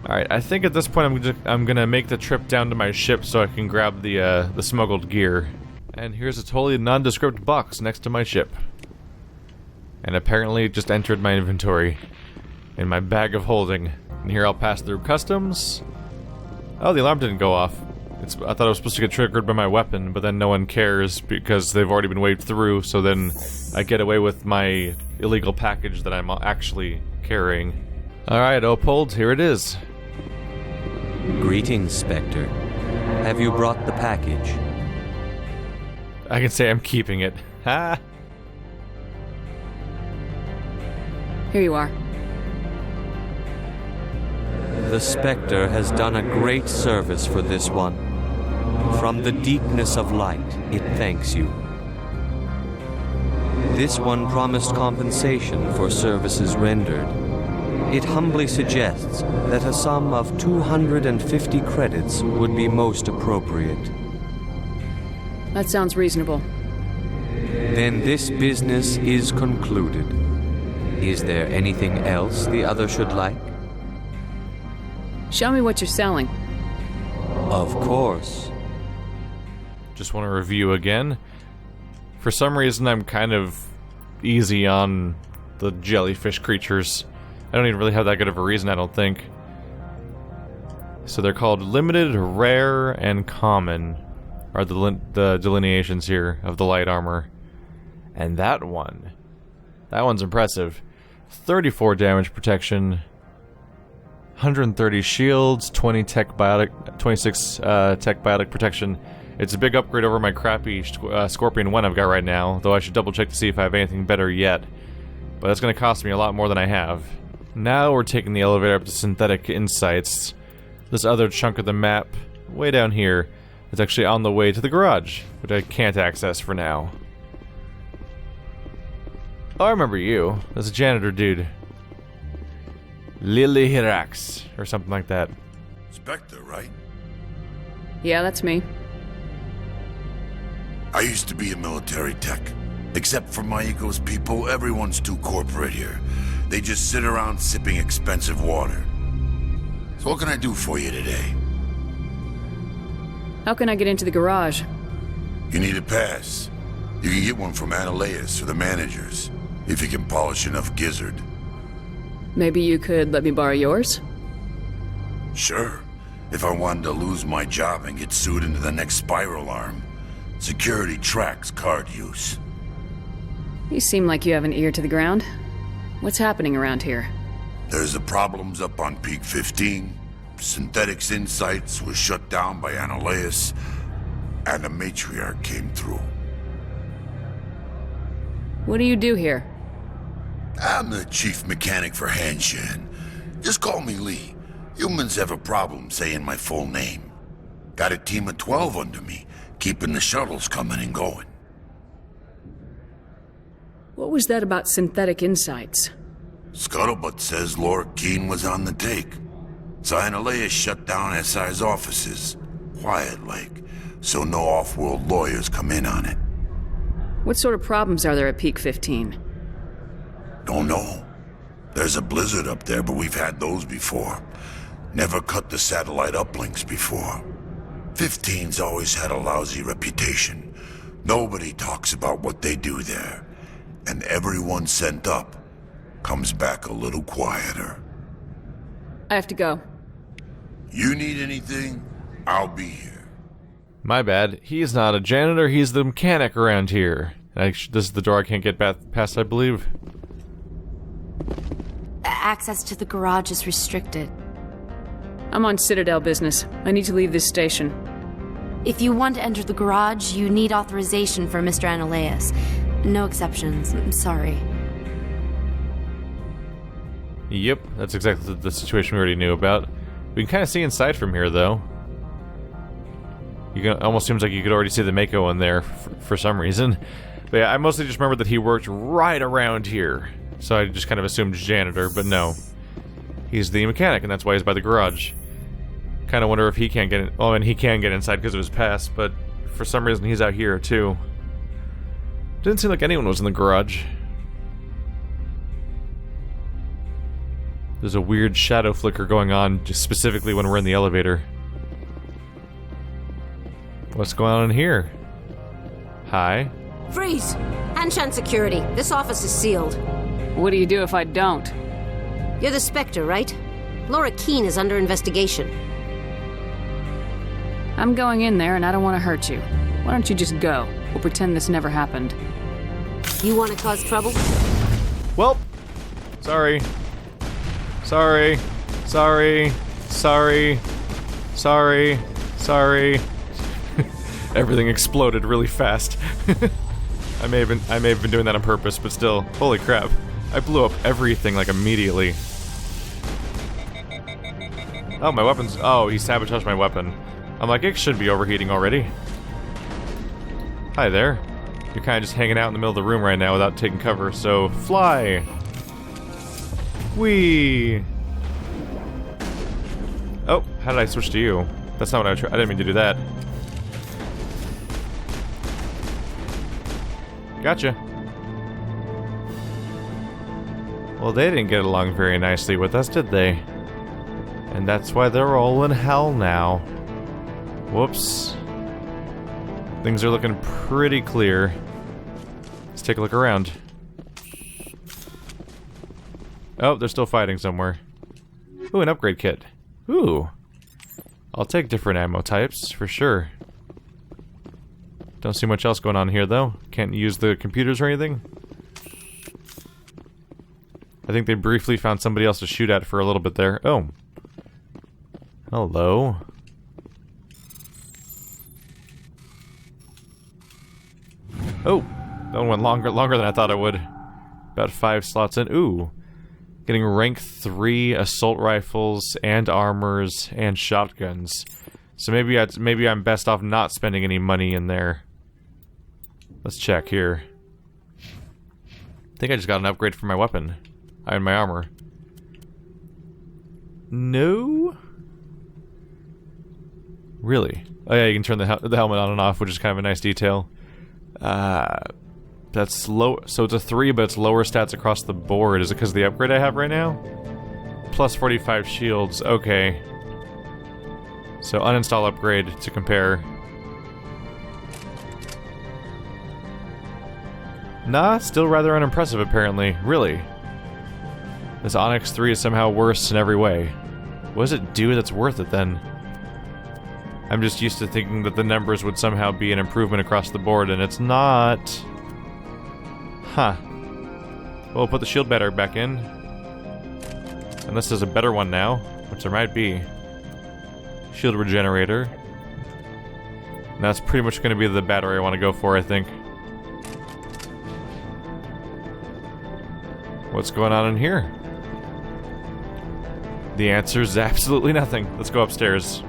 Alright, I think at this point I'm gonna make the trip down to my ship so I can grab the smuggled gear. And here's a totally nondescript box next to my ship. And apparently it just entered my inventory. In my bag of holding. And here I'll pass through customs. Oh, the alarm didn't go off. I thought it was supposed to get triggered by my weapon, but then no one cares because they've already been waved through, so then I get away with my illegal package that I'm actually carrying. Alright, Opold, here it is. Greetings, Spectre. Have you brought the package? I can say I'm keeping it. Ha! Here you are. The Spectre has done a great service for this one. From the deepness of light, it thanks you. This one promised compensation for services rendered. It humbly suggests that a sum of 250 credits would be most appropriate. That sounds reasonable. Then this business is concluded. Is there anything else the other should like? Show me what you're selling. Of course. Just want to review again. For some reason, I'm kind of easy on the jellyfish creatures. I don't even really have that good of a reason, I don't think. So they're called limited, rare, and common are the delineations here of the light armor. And that one's impressive. 34 damage protection, 130 shields, 26 tech biotic protection. It's a big upgrade over my crappy Scorpion 1 I've got right now, though I should double check to see if I have anything better yet. But that's going to cost me a lot more than I have. Now we're taking the elevator up to Synthetic Insights. This other chunk of the map, way down here, is actually on the way to the garage, which I can't access for now. Oh, I remember you. That's a janitor dude. Lily Hirax, or something like that. Spectre, right? Yeah, that's me. I used to be a military tech. Except for Maiko's people, everyone's too corporate here. They just sit around sipping expensive water. So what can I do for you today? How can I get into the garage? You need a pass. You can get one from Analeus or the managers, if you can polish enough gizzard. Maybe you could let me borrow yours? Sure. If I wanted to lose my job and get sued into the next spiral arm. Security tracks card use. You seem like you have an ear to the ground. What's happening around here? There's the problems up on Peak 15. Synthetics Insights was shut down by Analeus, and a matriarch came through. What do you do here? I'm the chief mechanic for Hanshan. Just call me Lee. Humans have a problem saying my full name. Got a team of 12 under me, keeping the shuttles coming and going. What was that about synthetic insights? Scuttlebutt says Laura Keene was on the take. So Analeus shut down SI's offices, quiet-like, so no off-world lawyers come in on it. What sort of problems are there at Peak 15? Don't know. There's a blizzard up there, but we've had those before. Never cut the satellite uplinks before. 15's always had a lousy reputation. Nobody talks about what they do there. And everyone sent up comes back a little quieter. I have to go. You need anything? I'll be here. My bad. He's not a janitor, he's the mechanic around here. This is the door I can't get past, I believe. Access to the garage is restricted. I'm on Citadel business. I need to leave this station. If you want to enter the garage, you need authorization from Mr. Analeus. No exceptions. I'm sorry. Yep, that's exactly the situation we already knew about. We can kind of see inside from here, though. Almost seems like you could already see the Mako in there for some reason. But yeah, I mostly just remember that he worked right around here. So I just kind of assumed janitor, but no. He's the mechanic, and that's why he's by the garage. Kind of wonder if he can't get in. Oh, and he can get inside because of his pass, but for some reason he's out here, too. Didn't seem like anyone was in the garage. There's a weird shadow flicker going on, just specifically when we're in the elevator. What's going on in here? Hi. Freeze! Hanshan security. This office is sealed. What do you do if I don't? You're the Spectre, right? Laura Keene is under investigation. I'm going in there and I don't want to hurt you. Why don't you just go? We'll pretend this never happened. You want to cause trouble? Well, sorry. Sorry. Sorry. Sorry. Sorry. Sorry. Everything exploded really fast. I may have been doing that on purpose, but still, holy crap. I blew up everything like immediately. Oh, my weapon's... Oh, he sabotaged my weapon. I'm like, it should be overheating already. Hi there. You're kind of just hanging out in the middle of the room right now without taking cover, so fly! Whee! Oh, how did I switch to you? That's not what I didn't mean to do that. Gotcha. Well, they didn't get along very nicely with us, did they? And that's why they're all in hell now. Whoops. Things are looking pretty clear. Let's take a look around. Oh, they're still fighting somewhere. Ooh, an upgrade kit. Ooh. I'll take different ammo types, for sure. Don't see much else going on here, though. Can't use the computers or anything. I think they briefly found somebody else to shoot at for a little bit there. Oh. Hello. Oh, that one went longer than I thought it would. About 5 slots in. Ooh. Getting rank 3 assault rifles and armors and shotguns. So maybe I'm best off not spending any money in there. Let's check here. I think I just got an upgrade for my weapon. And my armor. No? Really? Oh yeah, you can turn the helmet on and off, which is kind of a nice detail. That's low. So it's a 3, but it's lower stats across the board. Is it because of the upgrade I have right now? Plus 45 shields. Okay. So uninstall upgrade to compare. Nah, still rather unimpressive apparently. Really. This Onyx 3 is somehow worse in every way. What does it do that's worth it then? I'm just used to thinking that the numbers would somehow be an improvement across the board, and it's not. Huh. We'll put the shield battery back in. Unless there's a better one now, which there might be. Shield regenerator. And that's pretty much going to be the battery I want to go for, I think. What's going on in here? The answer is absolutely nothing. Let's go upstairs.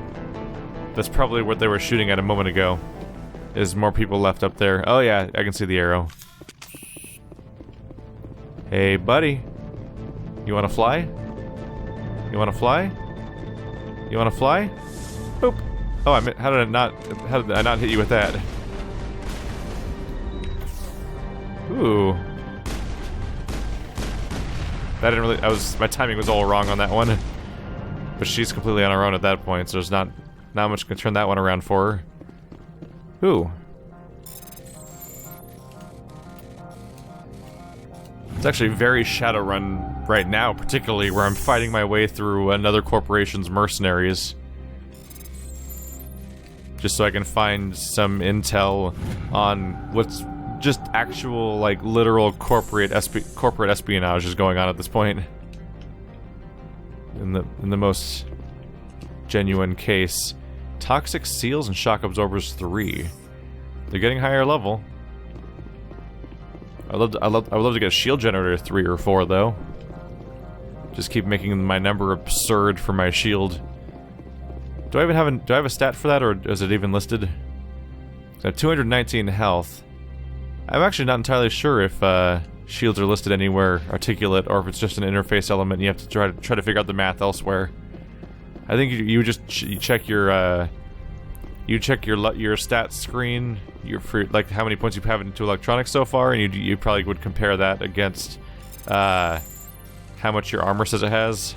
That's probably what they were shooting at a moment ago. Is more people left up there. Oh yeah, I can see the arrow. Hey buddy. You wanna fly? You wanna fly? You wanna fly? Boop. Oh, how did I not hit you with that? Ooh. That didn't really, my timing was all wrong on that one. But she's completely on her own at that point, so there's not much to turn that one around for her. Ooh. It's actually very Shadowrun right now, particularly where I'm fighting my way through another corporation's mercenaries. Just so I can find some intel on what's just actual, like, literal corporate espionage is going on at this point. In the most genuine case. Toxic Seals and Shock Absorbers 3. They're getting higher level. I would love to get a shield generator 3 or 4 though. Just keep making my number absurd for my shield. Do I have a stat for that, or is it even listed? I have 219 health. I'm actually not entirely sure if shields are listed anywhere articulate, or if it's just an interface element and you have to try to figure out the math elsewhere. I think you just check your stats screen, for like how many points you have into electronics so far, and you probably would compare that against how much your armor says it has.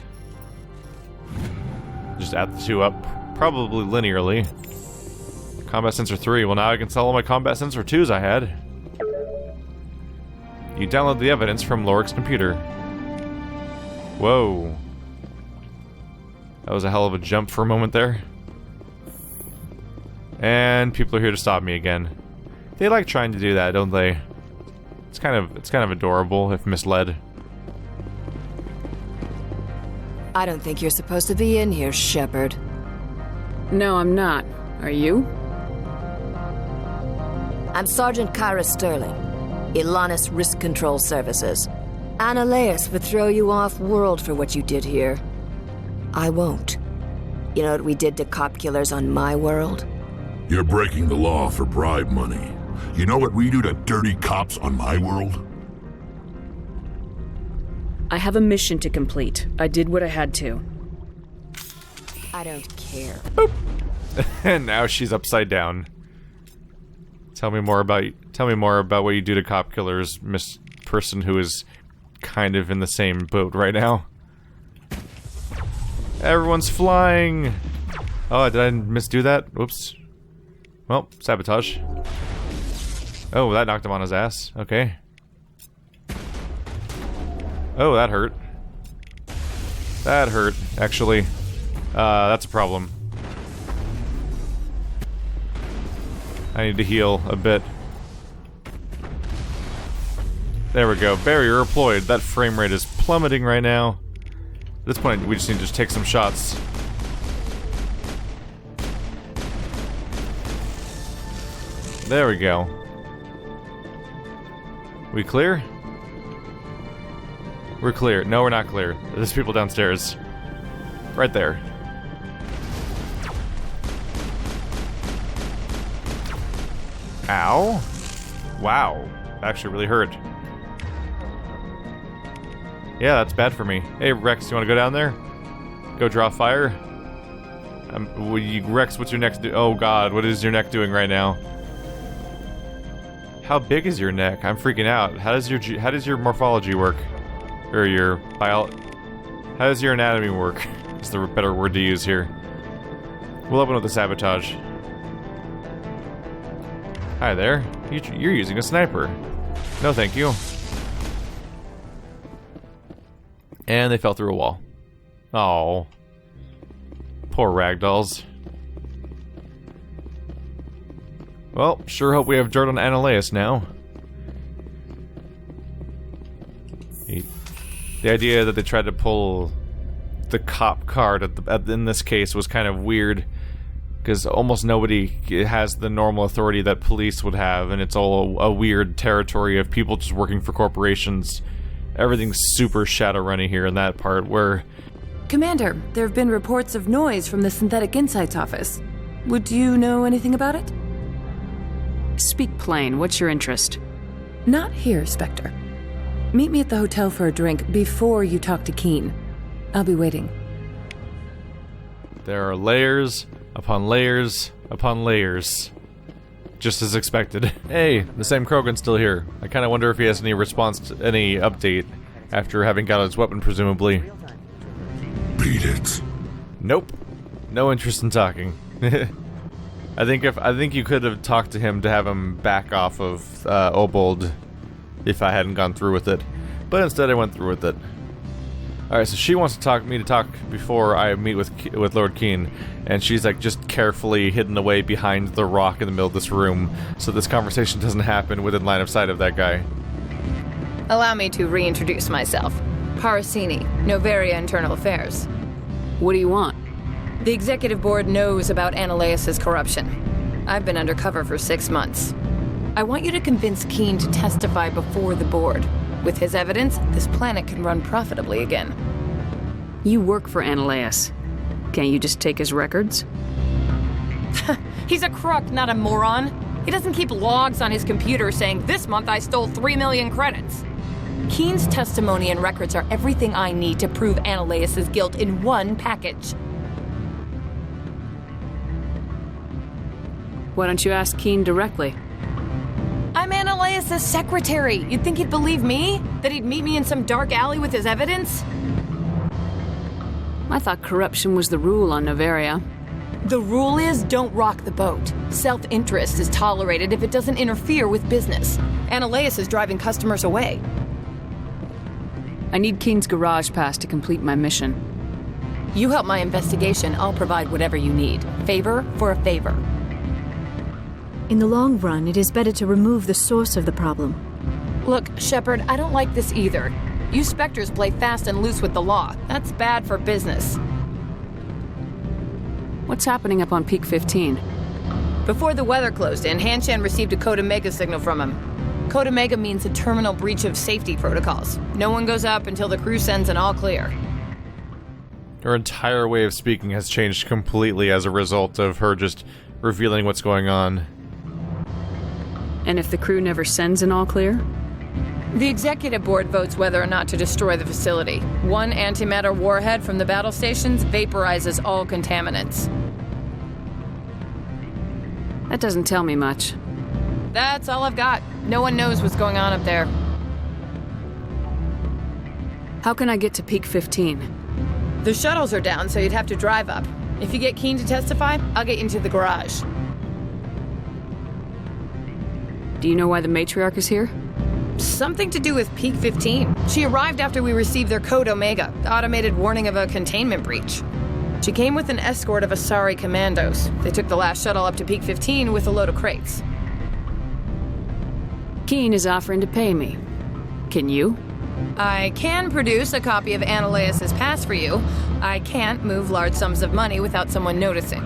Just add the two up, probably linearly. Combat Sensor 3. Well, now I can sell all my Combat Sensor 2s I had. You download the evidence from Lorik's computer. Whoa. That was a hell of a jump for a moment there. And people are here to stop me again. They like trying to do that, don't they? It's kind of adorable, if misled. I don't think you're supposed to be in here, Shepard. No, I'm not. Are you? I'm Sergeant Kyra Sterling, Ilanis Risk Control Services. Analeas would throw you off-world for what you did here. I won't. You know what we did to cop killers on my world? You're breaking the law for bribe money. You know what we do to dirty cops on my world? I have a mission to complete. I did what I had to. I don't care. Boop. And now she's upside down. Tell me more about what you do to cop killers, Miss Person who is kind of in the same boat right now. Everyone's flying. Oh, did I misdo that? Whoops. Well, sabotage. Oh, that knocked him on his ass. Okay. Oh, that hurt. That hurt, actually. That's a problem. I need to heal a bit. There we go. Barrier deployed. That frame rate is plummeting right now. At this point, we just need to just take some shots. There we go. We clear? We're clear. No, we're not clear. There's people downstairs. Right there. Ow. Wow. That actually really hurt. Yeah, that's bad for me. Hey, Rex, you want to go down there? Go draw fire? Rex, what's your neck do? Oh god, what is your neck doing right now? How big is your neck? I'm freaking out. How does your morphology work? Or your how does your anatomy work? Is the better word to use here. We'll open with the sabotage. Hi there. You're using a sniper. No, thank you. And they fell through a wall. Oh, poor ragdolls. Well, sure hope we have dirt on Annihilus now. The idea that they tried to pull the cop card in this case was kind of weird, because almost nobody has the normal authority that police would have, and it's all a weird territory of people just working for corporations. Everything's super Shadowrunny here in that part, where... Commander, there have been reports of noise from the Synthetic Insights office. Would you know anything about it? Speak plain. What's your interest? Not here, Spectre. Meet me at the hotel for a drink before you talk to Keen. I'll be waiting. There are layers upon layers upon layers. Just as expected. Hey, the same Krogan's still here. I kind of wonder if he has any response to any update after having got his weapon, presumably. Beat it. Nope. No interest in talking. I think you could have talked to him to have him back off of Obold if I hadn't gone through with it. But instead I went through with it. Alright, so she wants to talk before I meet with Lord Keen, and she's like just carefully hidden away behind the rock in the middle of this room, so this conversation doesn't happen within line of sight of that guy. Allow me to reintroduce myself. Parasini, Noveria Internal Affairs. What do you want? The Executive Board knows about Annihilus' corruption. I've been undercover for 6 months. I want you to convince Keen to testify before the board. With his evidence, this planet can run profitably again. You work for Annihilus. Can't you just take his records? He's a crook, not a moron. He doesn't keep logs on his computer saying, "This month I stole 3 million credits." Keen's testimony and records are everything I need to prove Annihilus' guilt in one package. Why don't you ask Keen directly? I'm Annihilus' secretary. You'd think he'd believe me? That he'd meet me in some dark alley with his evidence? I thought corruption was the rule on Noveria. The rule is don't rock the boat. Self-interest is tolerated if it doesn't interfere with business. Annihilus is driving customers away. I need Keen's garage pass to complete my mission. You help my investigation, I'll provide whatever you need. Favor for a favor. In the long run, it is better to remove the source of the problem. Look, Shepard, I don't like this either. You Spectres play fast and loose with the law. That's bad for business. What's happening up on Peak 15? Before the weather closed in, Hanshan received a Code Omega signal from him. Code Omega means a terminal breach of safety protocols. No one goes up until the crew sends an all clear. Her entire way of speaking has changed completely as a result of her just revealing what's going on. And if the crew never sends an all clear? The Executive Board votes whether or not to destroy the facility. One antimatter warhead from the battle stations vaporizes all contaminants. That doesn't tell me much. That's all I've got. No one knows what's going on up there. How can I get to Peak 15? The shuttles are down, so you'd have to drive up. If you get Keen to testify, I'll get you into the garage. Do you know why the matriarch is here? Something to do with Peak 15. She arrived after we received their Code Omega, the automated warning of a containment breach. She came with an escort of Asari commandos. They took the last shuttle up to Peak 15 with a load of crates. Keen is offering to pay me. Can you? I can produce a copy of Annihilus' pass for you. I can't move large sums of money without someone noticing.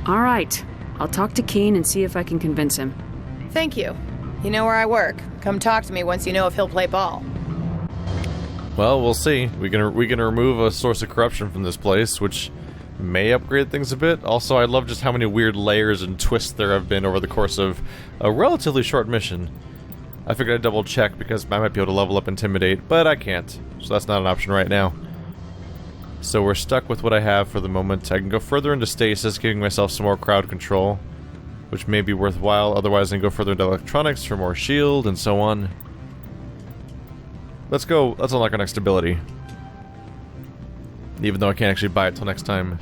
All right. I'll talk to Keen and see if I can convince him. Thank you. You know where I work. Come talk to me once you know if he'll play ball. Well, we'll see. We can remove a source of corruption from this place, which may upgrade things a bit. Also, I love just how many weird layers and twists there have been over the course of a relatively short mission. I figured I'd double check because I might be able to level up Intimidate, but I can't. So that's not an option right now. So we're stuck with what I have for the moment. I can go further into stasis, giving myself some more crowd control, which may be worthwhile. Otherwise, I can go further into electronics for more shield and so on. Let's go. Let's unlock our next ability. Even though I can't actually buy it till next time.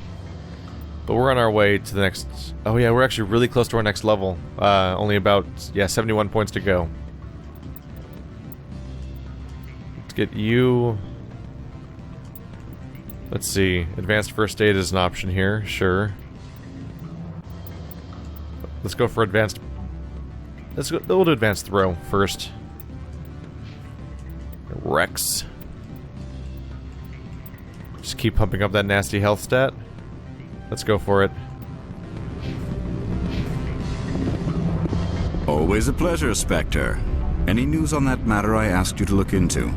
But we're on our way to the next... Oh yeah, we're actually really close to our next level. Only about, 71 points to go. Let's get you... Let's see. Advanced first aid is an option here. Sure. Let's go for advanced... We'll do advanced throw first. Rex. Just keep pumping up that nasty health stat. Let's go for it. Always a pleasure, Spectre. Any news on that matter I asked you to look into?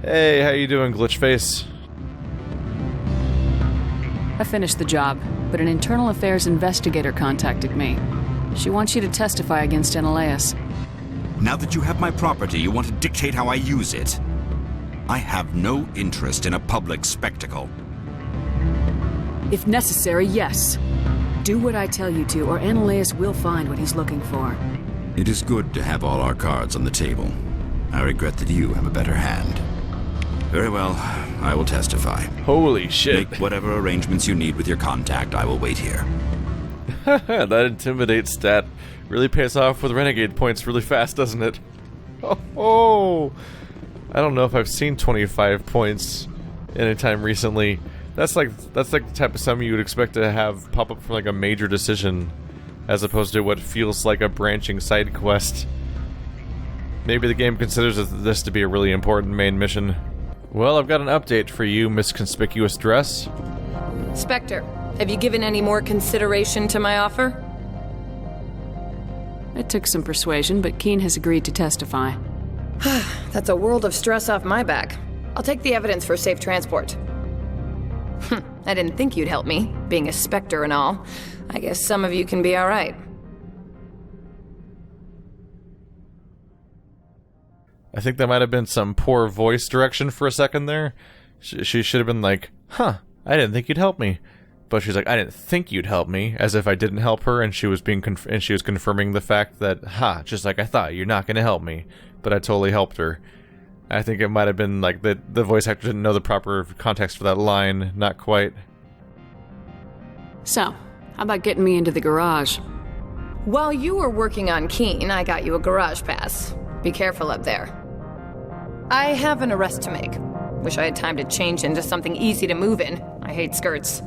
Hey, how you doing, Glitchface? I finished the job, but an internal affairs investigator contacted me. She wants you to testify against Analeas. Now that you have my property, you want to dictate how I use it. I have no interest in a public spectacle. If necessary, yes. Do what I tell you to, or Analeas will find what he's looking for. It is good to have all our cards on the table. I regret that you have a better hand. Very well, I will testify. Holy shit. Make whatever arrangements you need with your contact. I will wait here. That intimidate stat really pays off with renegade points really fast, doesn't it? Oh, I don't know if I've seen 25 points anytime recently. That's like the type of sum you would expect to have pop up for like a major decision, as opposed to what feels like a branching side quest. Maybe the game considers this to be a really important main mission. Well, I've got an update for you, Miss Conspicuous Dress. Spectre, have you given any more consideration to my offer? It took some persuasion, but Keen has agreed to testify. That's a world of stress off my back. I'll take the evidence for safe transport. I didn't think you'd help me, being a Spectre and all. I guess some of you can be alright. I think that might have been some poor voice direction for a second there. She should have been like, huh, I didn't think you'd help me. But she's like, I didn't think you'd help me, as if I didn't help her, and she was confirming the fact that, just like I thought, you're not going to help me. But I totally helped her. I think it might have been like the voice actor didn't know the proper context for that line. Not quite. So, how about getting me into the garage? While you were working on Keen, I got you a garage pass. Be careful up there. I have an arrest to make. Wish I had time to change into something easy to move in. I hate skirts.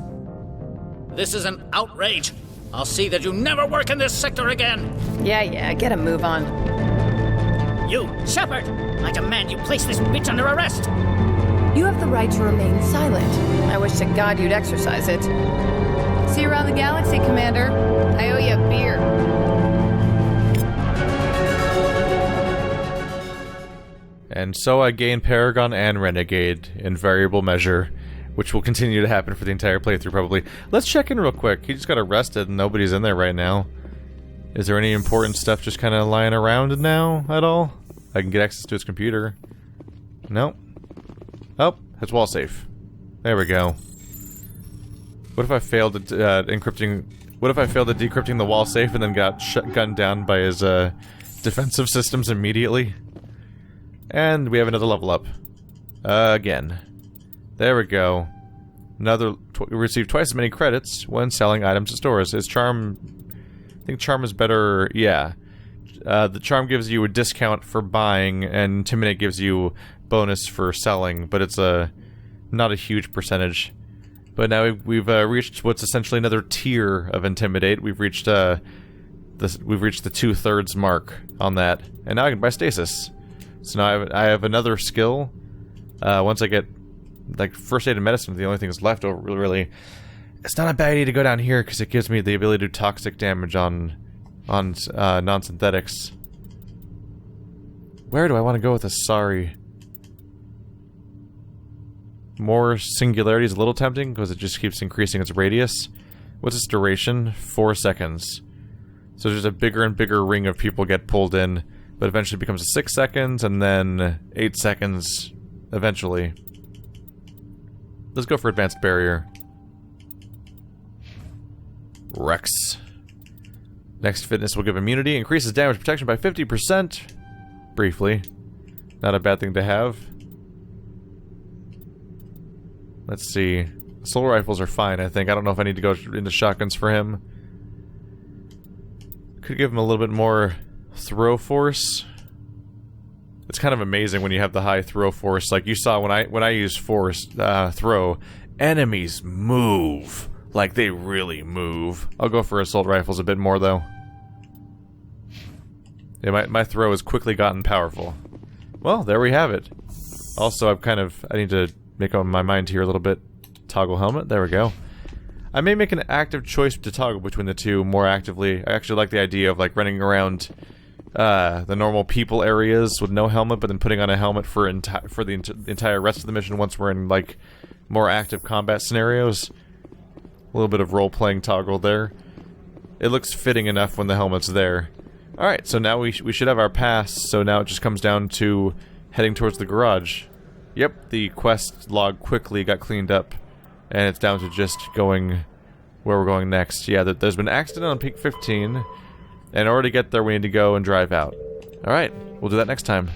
This is an outrage. I'll see that you never work in this sector again. Yeah, get a move on. You, Shepard! I demand you place this bitch under arrest! You have the right to remain silent. I wish to God you'd exercise it. See you around the galaxy, Commander. I owe you a beer. And so I gain Paragon and Renegade in variable measure, which will continue to happen for the entire playthrough, probably. Let's check in real quick. He just got arrested and nobody's in there right now. Is there any important stuff just kind of lying around now at all? I can get access to his computer. Nope. Oh, his wall safe. There we go. What if I failed at encrypting... What if I failed at decrypting the wall safe and then got gunned down by his defensive systems immediately? And we have another level up. Again. There we go. We received twice as many credits when selling items at stores. His charm... I think charm is better... Yeah. The charm gives you a discount for buying, and intimidate gives you bonus for selling, but it's not a huge percentage. But now we've reached what's essentially another tier of intimidate. We've reached the 2/3 mark on that, and now I can buy stasis. So now I have another skill. Once I get like first aid and medicine, the only thing that's left over really. It's not a bad idea to go down here because it gives me the ability to do toxic damage on non-synthetics. Where do I want to go with this? Sorry. More singularity is a little tempting because it just keeps increasing its radius. What's its duration? 4 seconds. So there's a bigger and bigger ring of people get pulled in, but eventually becomes 6 seconds and then 8 seconds eventually. Let's go for advanced barrier. Rex. Next fitness will give immunity, increases damage protection by 50%. Briefly. Not a bad thing to have. Let's see. Assault rifles are fine, I think. I don't know if I need to go into shotguns for him. Could give him a little bit more throw force. It's kind of amazing when you have the high throw force. Like you saw when I use force throw, enemies move. Like they really move. I'll go for assault rifles a bit more though. Yeah, my throw has quickly gotten powerful. Well, there we have it. Also, I need to make up my mind here a little bit. Toggle helmet, there we go. I may make an active choice to toggle between the two more actively. I actually like the idea of like running around the normal people areas with no helmet, but then putting on a helmet for the entire rest of the mission once we're in like more active combat scenarios. A little bit of role-playing toggle there. It looks fitting enough when the helmet's there. Alright, so now we should have our pass, so now it just comes down to heading towards the garage. Yep, the quest log quickly got cleaned up, and it's down to just going where we're going next. Yeah, there's been an accident on Peak 15, and in order to get there we need to go and drive out. Alright, we'll do that next time.